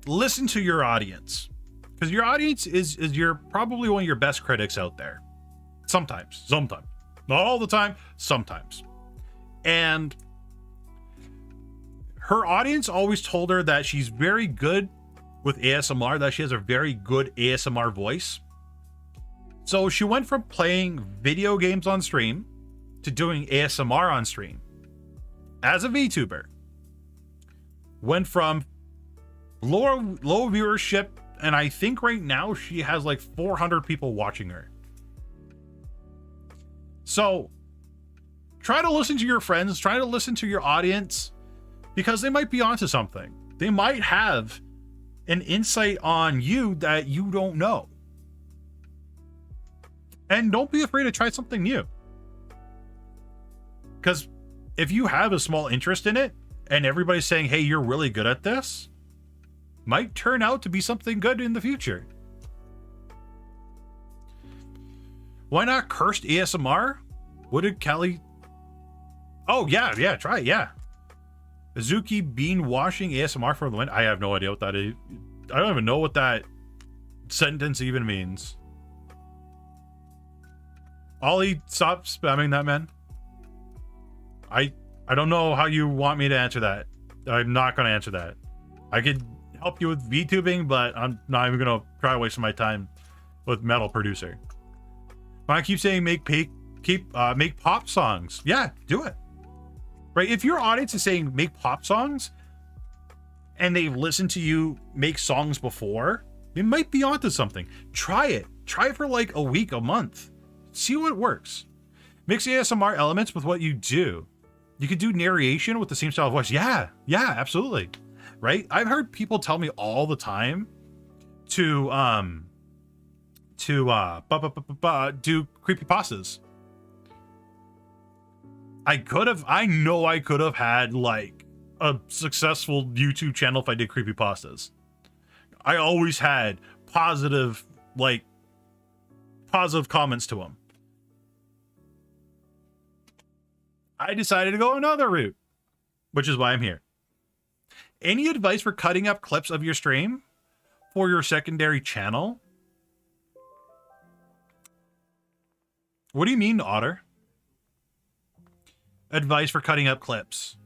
listen to your audience. Because your audience is probably one of your best critics out there. Sometimes. Not all the time, sometimes. And her audience always told her that she's very good with ASMR, that she has a very good ASMR voice. So she went from playing video games on stream to doing ASMR on stream as a VTuber. Went from low viewership, and I think right now she has like 400 people watching her. So try to listen to your friends, try to listen to your audience, because they might be onto something. They might have an insight on you that you don't know. And don't be afraid to try something new. Because if you have a small interest in it and everybody's saying, hey, you're really good at this, might turn out to be something good in the future. Why not cursed ASMR? What did Kelly... Oh, yeah, try it, yeah. Azuki bean washing ASMR for the win. I have no idea what that is. I don't even know what that sentence even means. Ollie, stop spamming that, man. I don't know how you want me to answer that. I'm not going to answer that. I could help you with VTubing, but I'm not even going to try wasting my time with Metal Producer. But I keep saying make pop songs. Yeah, do it. Right? If your audience is saying make pop songs and they've listened to you make songs before, they might be onto something. Try it. Try it for like a week, a month. See what works. Mix ASMR elements with what you do. You could do narration with the same style of voice. Yeah, absolutely. Right? I've heard people tell me all the time to do creepypastas. I know I could have had like a successful YouTube channel if I did creepypastas. I always had positive comments to them. I decided to go another route, which is why I'm here. Any advice for cutting up clips of your stream for your secondary channel? What do you mean, Otter? Advice for cutting up clips.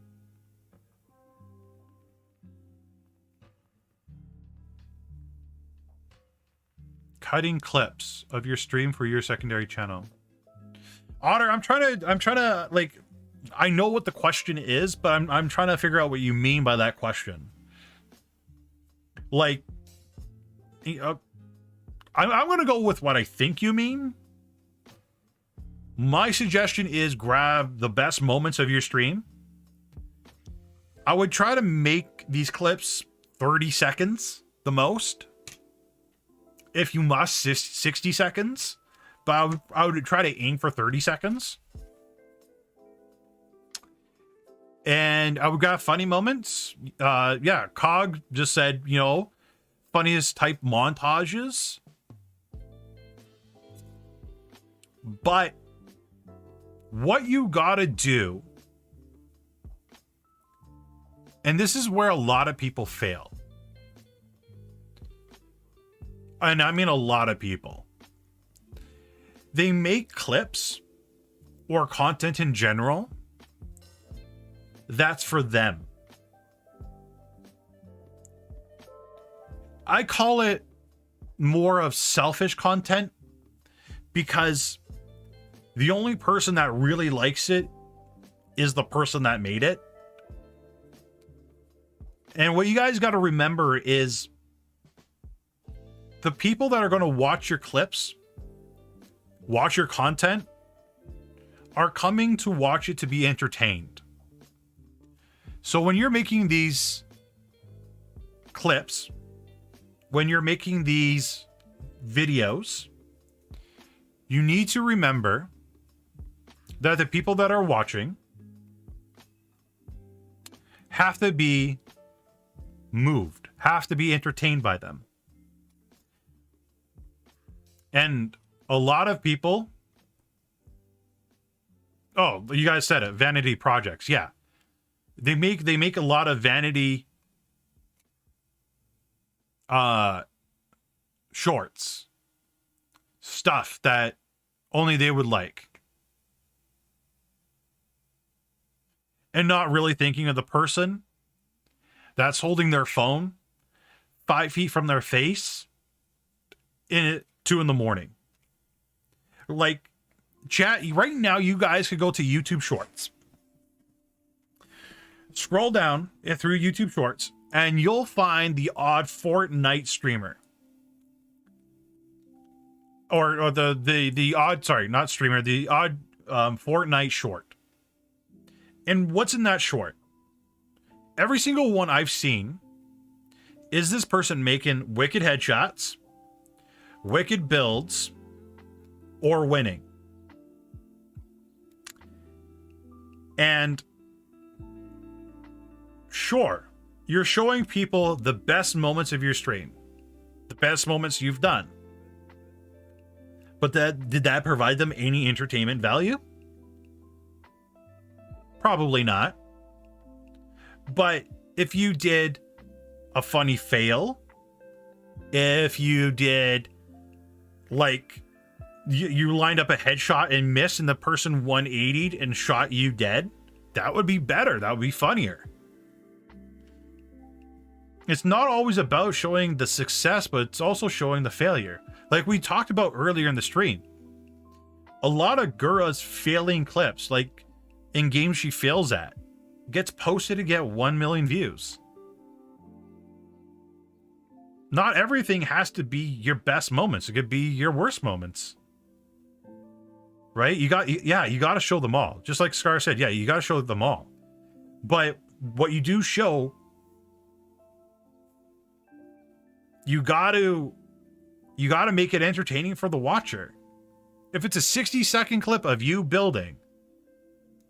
Cutting clips of your stream for your secondary channel. Otter, I'm trying to like, I know what the question is, but I'm trying to figure out what you mean by that question. Like, I'm going to go with what I think you mean. My suggestion is grab the best moments of your stream. I would try to make these clips 30 seconds the most. If you must, 60 seconds. But I would try to aim for 30 seconds. And I would got funny moments. Yeah, Cog just said, you know, funniest type montages. But what you gotta do, and this is where a lot of people fail. And I mean a lot of people. They make clips or content in general that's for them. I call it more of selfish content because the only person that really likes it is the person that made it. And what you guys got to remember is the people that are going to watch your clips, watch your content, are coming to watch it to be entertained. So when you're making these clips, when you're making these videos, you need to remember that the people that are watching have to be moved, have to be entertained by them. And a lot of people, oh, you guys said it, vanity projects. Yeah. They make a lot of vanity shorts, stuff that only they would like, and not really thinking of the person that's holding their phone 5 feet from their face at 2 a.m. Like, chat, right now you guys could go to YouTube Shorts, scroll down through YouTube Shorts, and you'll find the odd Fortnite streamer. Or the odd, sorry, not streamer, the odd Fortnite short. And what's in that short? Every single one I've seen is this person making wicked headshots, wicked builds, or winning. And sure, you're showing people the best moments of your stream, the best moments you've done. But did that provide them any entertainment value? Probably not. But if you did a funny fail, if you did, like, you lined up a headshot and missed and the person 180'd and shot you dead, that would be better. That would be funnier. It's not always about showing the success, but it's also showing the failure. Like we talked about earlier in the stream. A lot of Gura's failing clips, like in games she fails at, gets posted to get 1 million views. Not everything has to be your best moments. It could be your worst moments. Right? You got to show them all. Just like Scar said, yeah, you got to show them all. But what you do show, you got to make it entertaining for the watcher. If it's a 60-second clip of you building,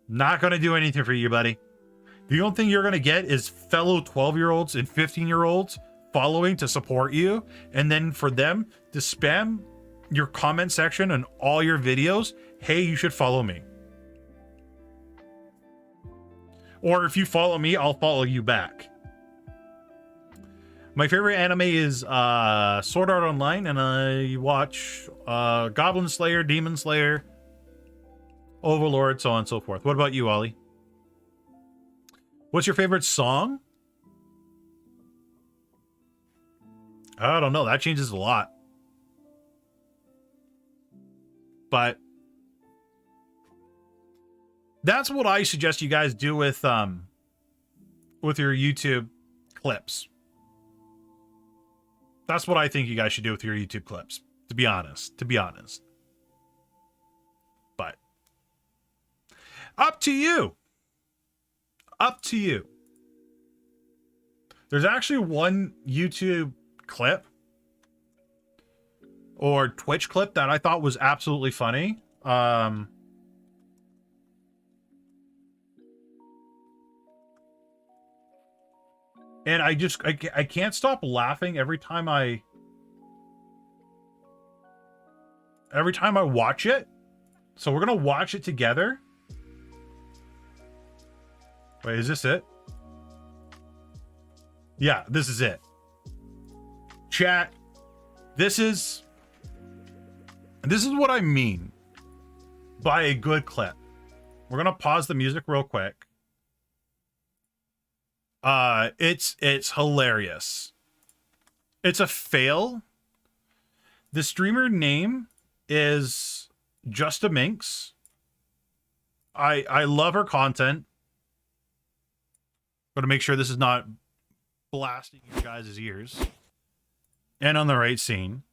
not going to do anything for you, buddy. The only thing you're going to get is fellow 12-year-olds and 15-year-olds following to support you, and then for them to spam your comment section and all your videos, hey, you should follow me. Or if you follow me, I'll follow you back. My favorite anime is Sword Art Online, and I watch Goblin Slayer, Demon Slayer, Overlord, so on and so forth. What about you, Ollie? What's your favorite song? I don't know. That changes a lot. But that's what I suggest you guys do with your YouTube clips. That's what I think you guys should do with your YouTube clips, to be honest. But up to you. There's actually one YouTube clip or Twitch clip that I thought was absolutely funny. And I can't stop laughing every time I watch it. So we're gonna watch it together. Wait, is this it? Yeah, this is it. Chat, this is what I mean by a good clip. We're gonna pause the music real quick. It's hilarious. It's a fail. The streamer name is Just a Minx. I love her content. Gotta make sure this is not blasting your guys' ears and on the right scene.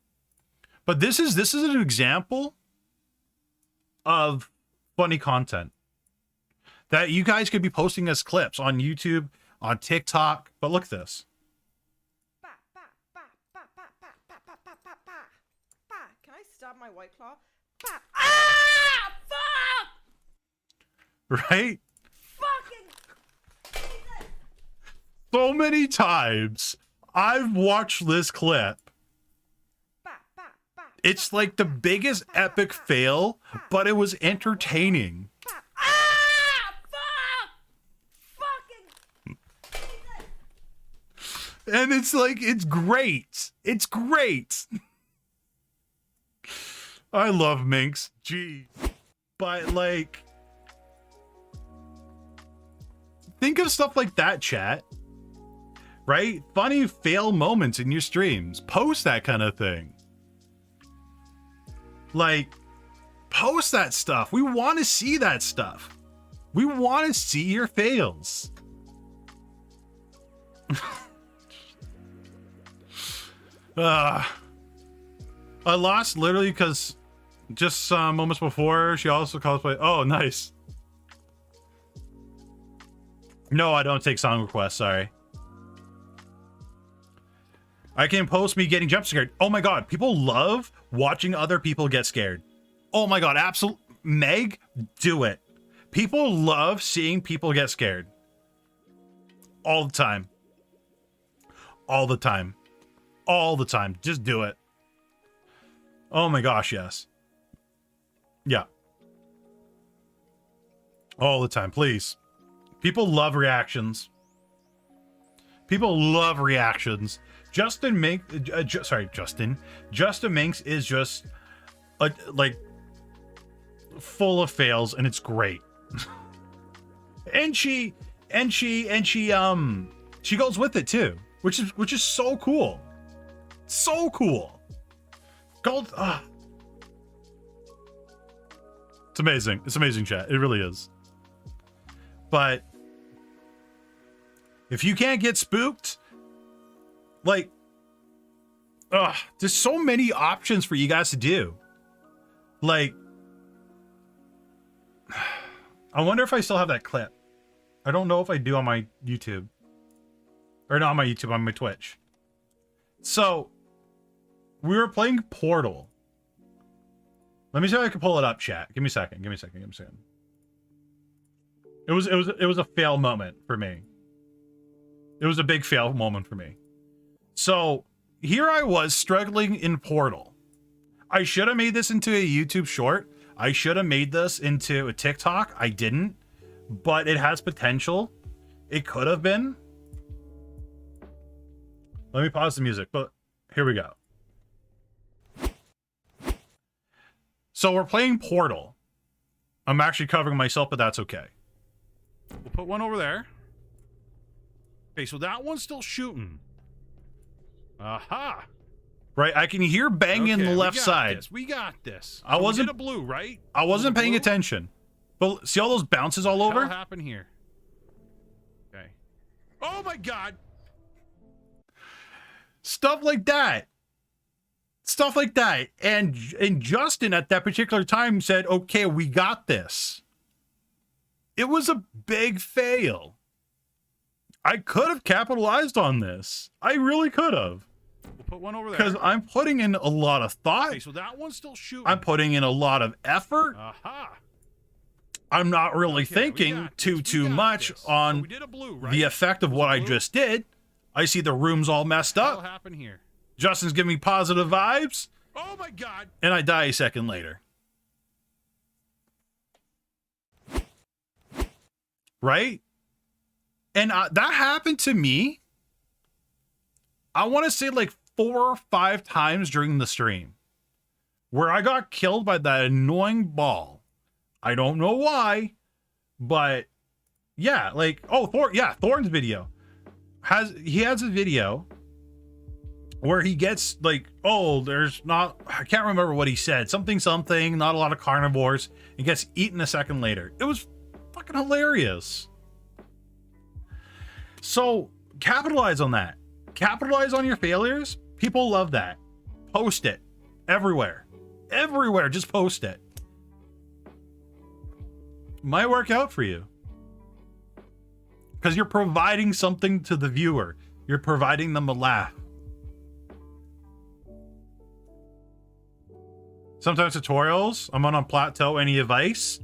But this is an example of funny content that you guys could be posting as clips on YouTube, on TikTok. But look at this. Can I stab my White Claw? Ah! Fuck! Right? Fucking Jesus! So many times I've watched this clip. It's like the biggest epic fail, but it was entertaining. Ah! Fuck! Fucking Jesus! And it's like, it's great. It's great. I love Minx. Gee. But like, think of stuff like that, chat. Right? Funny fail moments in your streams. Post that kind of thing. Like, post that stuff. We want to see that stuff. We want to see your fails. I lost literally because just some moments before she also cosplayed. Oh, nice. No, I don't take song requests. Sorry. I can post me getting jump scared. Oh my god, people love watching other people get scared. Oh my god, absolute Meg, do it. People love seeing people get scared. All the time. All the time. All the time. Just do it. Oh my gosh, yes. Yeah. All the time, please. People love reactions. People love reactions. Justin Minx, Justin Minx is just like full of fails, and it's great. and she goes with it too, which is so cool. So cool. Gold. It's amazing. It's amazing, chat. It really is. But if you can't get spooked, like, there's so many options for you guys to do. Like, I wonder if I still have that clip. I don't know if I do on my YouTube. Or not on my YouTube, on my Twitch. So, we were playing Portal. Let me see if I can pull it up, chat. Give me a second. It was a fail moment for me. It was a big fail moment for me. So here I was struggling in Portal. I should have made this into a YouTube short. I should have made this into a TikTok. I didn't, but it has potential. It could have been. Let me pause the music, but here we go. So we're playing Portal. I'm actually covering myself, but that's okay. We'll put one over there. Okay, so that one's still shooting. Aha! Right, I can hear banging in the left side. We got this. I wasn't a blue, right? I wasn't paying attention. But see all those bounces all over? What happened here? Okay. Oh my god! Stuff like that. Stuff like that. And Justin at that particular time said, "Okay, we got this." It was a big fail. I could have capitalized on this. I really could have. We'll put one over there. Because I'm putting in a lot of thought. Okay, so that one's still shooting. I'm putting in a lot of effort. Aha. I'm not really Okay, thinking too we got much this. on So we did a blue, right? the effect of what I Blue? just did. I see the room's all messed What'll up. happen here? Justin's giving me positive vibes, Oh my god. and I die a second later. Right? And that happened to me, I want to say like 4 or 5 times during the stream, where I got killed by that annoying ball. I don't know why, but yeah, like, oh, Thorn's video. He has a video where he gets like, oh, I can't remember what he said. Something, not a lot of carnivores. He gets eaten a second later. It was fucking hilarious. So capitalize on that. Capitalize on your failures. People love that. Post it everywhere. Everywhere. Just post it. Might work out for you. Because you're providing something to the viewer. You're providing them a laugh. Sometimes tutorials, I'm on a plateau, any advice?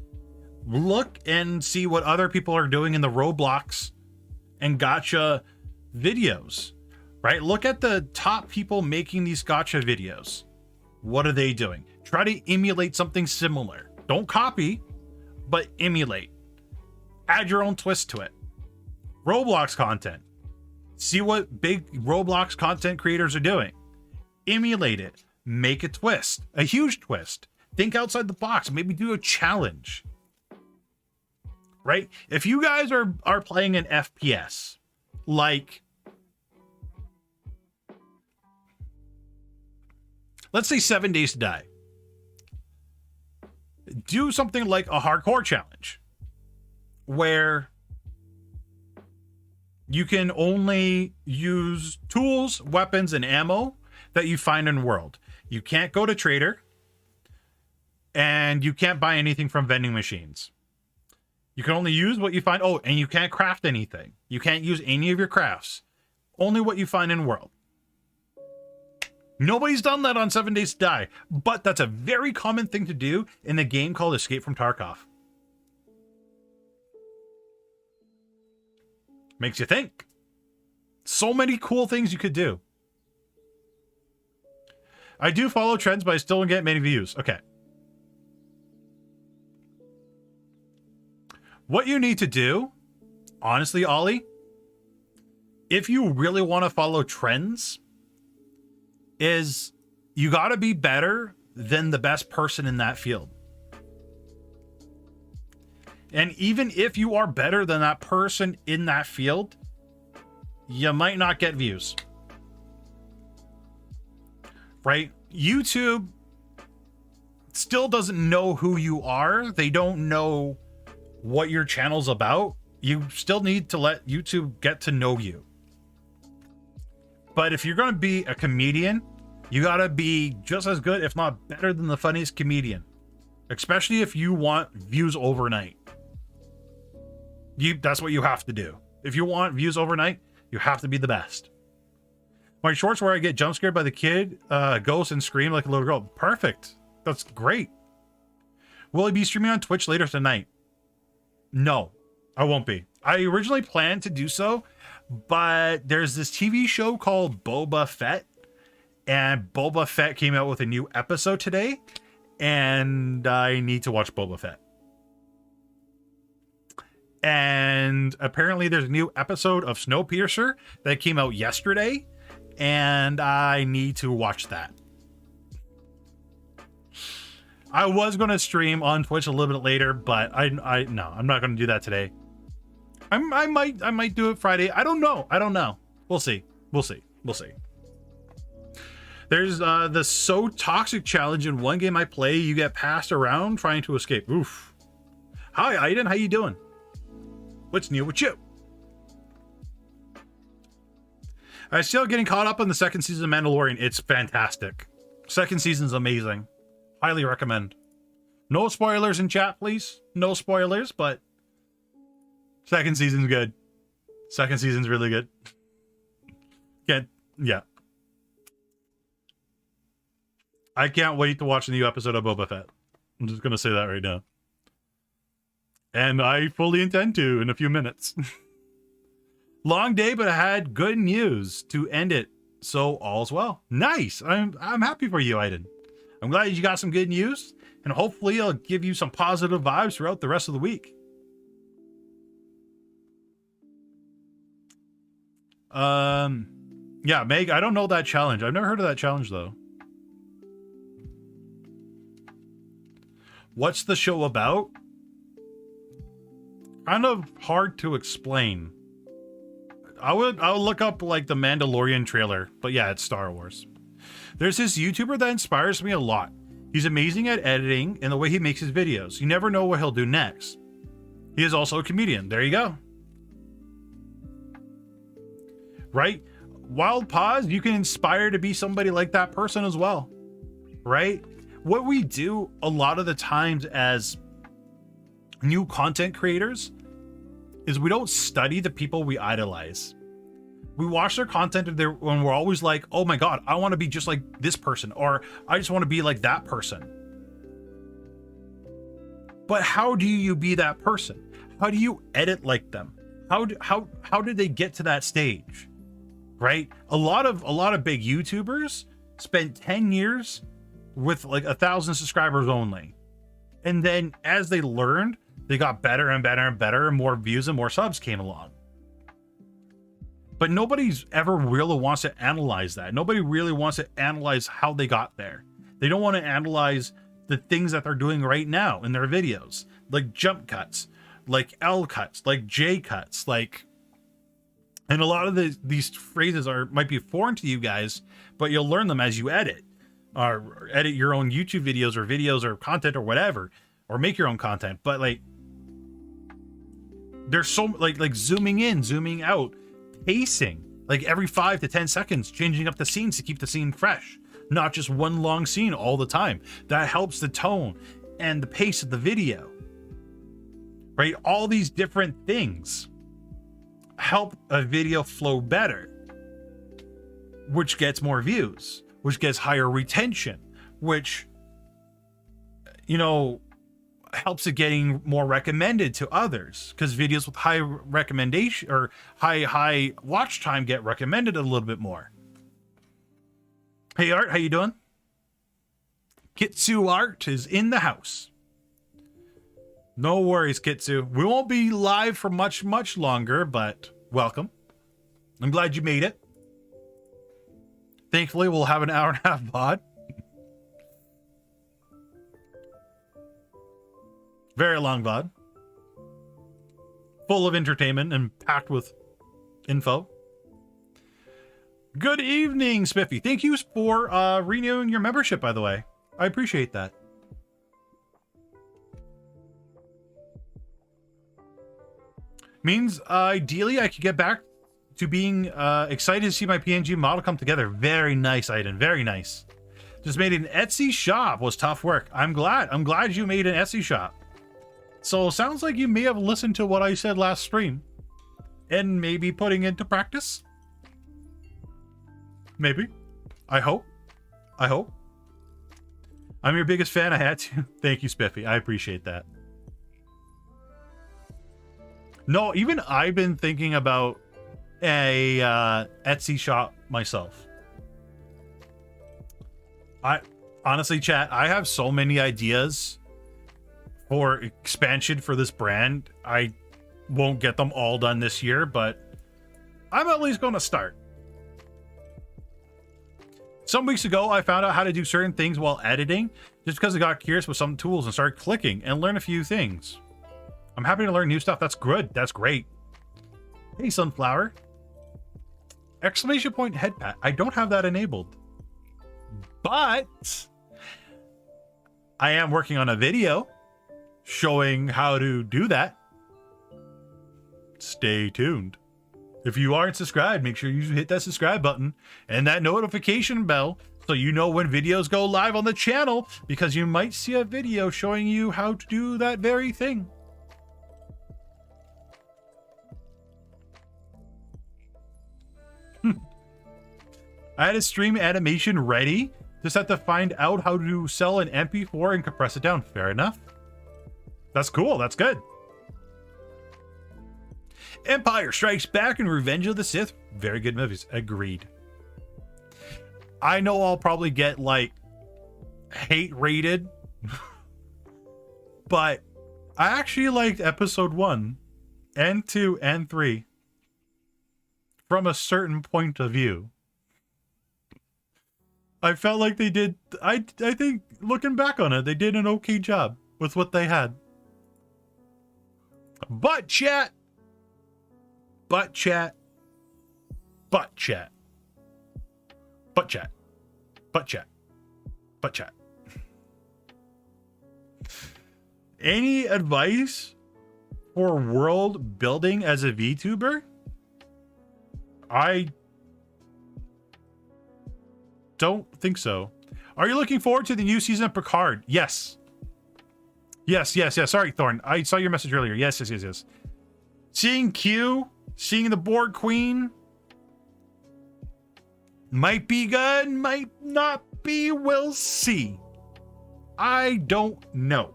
Look and see what other people are doing in the Roblox and gacha videos, right? Look at the top people making these gacha videos. What are they doing? Try to emulate something similar. Don't copy, but emulate. Add your own twist to it. Roblox content. See what big Roblox content creators are doing. Emulate it. Make a twist. A huge twist. Think outside the box. Maybe do a challenge. Right? If you guys are playing an FPS, like, let's say 7 Days to Die, do something like a hardcore challenge where you can only use tools, weapons, and ammo that you find in world. You can't go to trader, and you can't buy anything from vending machines. You can only use what you find. Oh, and you can't craft anything. You can't use any of your crafts. Only what you find in world. Nobody's done that on 7 Days to Die, but that's a very common thing to do in a game called Escape from Tarkov. Makes you think. So many cool things you could do. I do follow trends, but I still don't get many views. Okay. What you need to do, honestly, Ollie, if you really want to follow trends, is you got to be better than the best person in that field. And even if you are better than that person in that field, you might not get views. Right? YouTube still doesn't know who you are. They don't know what your channel's about. You still need to let YouTube get to know you. But if you're going to be a comedian, you got to be just as good, if not better than the funniest comedian. Especially if you want views overnight. That's what you have to do. If you want views overnight, you have to be the best. My shorts where I get jump scared by the kid, ghost, and scream like a little girl. Perfect. That's great. Will I be streaming on Twitch later tonight? No, I won't be. I originally planned to do so, but there's this TV show called Boba Fett, and Boba Fett came out with a new episode today, and I need to watch Boba Fett. And apparently there's a new episode of Snowpiercer that came out yesterday, and I need to watch that. I was going to stream on Twitch a little bit later, but no, I'm not going to do that today. I might do it Friday. I don't know. We'll see. There's the So Toxic challenge. In one game I play, you get passed around trying to escape. Oof. Hi, Aiden. How you doing? What's new with you? I'm still getting caught up on the second season of Mandalorian. It's fantastic. Second season's amazing. Highly recommend. No spoilers in chat, please. No spoilers, but second season's good. Second season's really good. Yeah. I can't wait to watch the new episode of Boba Fett. I'm just gonna say that right now. And I fully intend to in a few minutes. Long day, but I had good news to end it. So all's well. Nice. I'm happy for you, Aiden. I'm glad you got some good news, and hopefully I'll give you some positive vibes throughout the rest of the week. Yeah, Meg, I don't know that challenge. I've never heard of that challenge though. What's the show about? Kind of hard to explain. I'll look up like the Mandalorian trailer, but yeah, it's Star Wars. There's this YouTuber that inspires me a lot. He's amazing at editing and the way he makes his videos. You never know what he'll do next. He is also a comedian. There you go. Right? Wild pause, you can inspire to be somebody like that person as well. Right? What we do a lot of the times as new content creators is we don't study the people we idolize. We watch their content and we're always like, oh my God, I want to be just like this person, or I just want to be like that person. But how do you be that person? How do you edit like them? How did they get to that stage? Right? A lot of big YouTubers spent 10 years with like 1,000 subscribers only. And then as they learned, they got better and better and better, and more views and more subs came along. But nobody's ever really wants to analyze that. Nobody really wants to analyze how they got there. They don't want to analyze the things that they're doing right now in their videos, like jump cuts, like L cuts, like J cuts, like, and a lot of these phrases might be foreign to you guys, but you'll learn them as you edit, or edit your own YouTube videos or content or whatever, or make your own content. But like, there's so like zooming in, zooming out, pacing, like every 5 to 10 seconds, changing up the scenes to keep the scene fresh, not just one long scene all the time. That helps the tone and the pace of the video, right? All these different things help a video flow better, which gets more views, which gets higher retention, which, you know, helps it getting more recommended to others, because videos with high recommendation or high watch time get recommended a little bit more. Hey Art, how you doing? Kitsu Art is in the house. No worries, Kitsu. We won't be live for much longer, but welcome. I'm glad you made it. Thankfully, we'll have an hour and a half VOD. Very long VOD. Full of entertainment and packed with info. Good evening, Spiffy. Thank you for renewing your membership, by the way. I appreciate that. Means ideally I could get back to being excited to see my PNG model come together. Very nice, Aiden. Very nice. Just made an Etsy shop. Was tough work. I'm glad you made an Etsy shop. So sounds like you may have listened to what I said last stream and maybe putting into practice. Maybe. I hope. I'm your biggest fan. I had to. Thank you, Spiffy. I appreciate that. No, even I've been thinking about a Etsy shop myself. I honestly, chat, I have so many ideas for expansion for this brand. I won't get them all done this year, but I'm at least going to start. Some weeks ago, I found out how to do certain things while editing just because I got curious with some tools and started clicking and learn a few things. I'm happy to learn new stuff. That's good. That's great. Hey, Sunflower. Exclamation point head pat. I don't have that enabled, but I am working on a video showing how to do that. Stay tuned. If you aren't subscribed, make sure you hit that subscribe button and that notification bell so you know when videos go live on the channel, because you might see a video showing you how to do that very thing. I had a stream animation ready. Just had to find out how to sell an MP4 and compress it down. Fair enough. That's cool. That's good. Empire Strikes Back and Revenge of the Sith. Very good movies. Agreed. I know I'll probably get like hate rated, but I actually liked episode 1 and 2 and 3 from a certain point of view. I felt like they did, I think looking back on it, they did an okay job with what they had. But chat. But chat. But chat. But chat. But chat. But chat. Any advice for world building as a VTuber? I don't think so. Are you looking forward to the new season of Picard? Yes. Yes. Sorry, Thorn. I saw your message earlier. Yes. Seeing Q, seeing the Borg Queen might be good, might not be. We'll see. I don't know.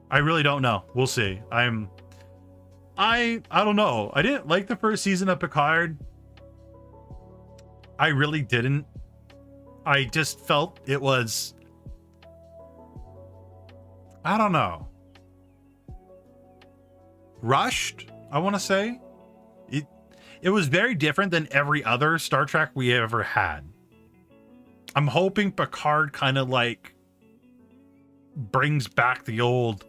I really don't know. We'll see. I don't know. I didn't like the first season of Picard. I really didn't. I just felt it was, I don't know, rushed, I want to say. It was very different than every other Star Trek we ever had. I'm hoping Picard kind of like brings back the old,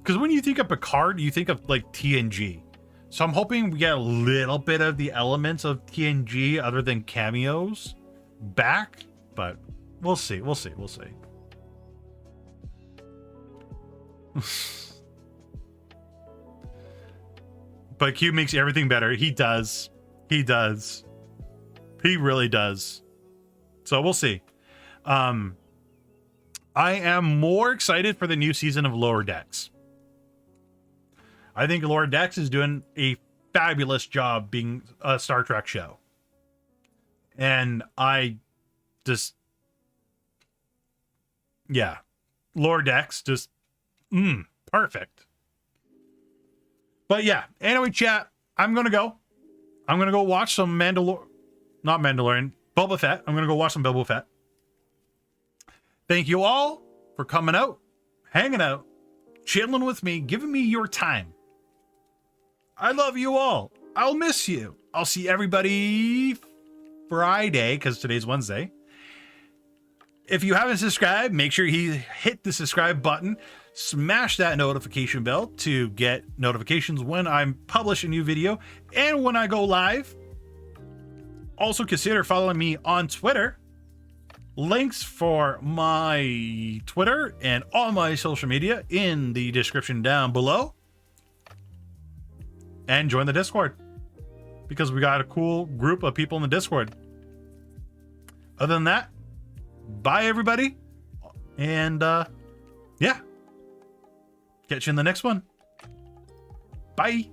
because when you think of Picard, you think of like TNG. So I'm hoping we get a little bit of the elements of TNG other than cameos back, but we'll see. But Q makes everything better. He does. He really does. So we'll see. I am more excited for the new season of Lower Decks. I think Lower Decks is doing a fabulous job being a Star Trek show. And I just, yeah, Lower Decks just, perfect. But yeah, anyway, chat, I'm going to go watch some Boba Fett. I'm going to go watch some Boba Fett. Thank you all for coming out, hanging out, chilling with me, giving me your time. I love you all. I'll miss you. I'll see everybody Friday, because today's Wednesday. If you haven't subscribed, make sure you hit the subscribe button. Smash that notification bell to get notifications when I publish a new video and when I go live. Also consider following me on Twitter. Links for my Twitter and all my social media in the description down below. And join the Discord, because we got a cool group of people in the Discord. Other than that, bye everybody. And yeah. Catch you in the next one. Bye.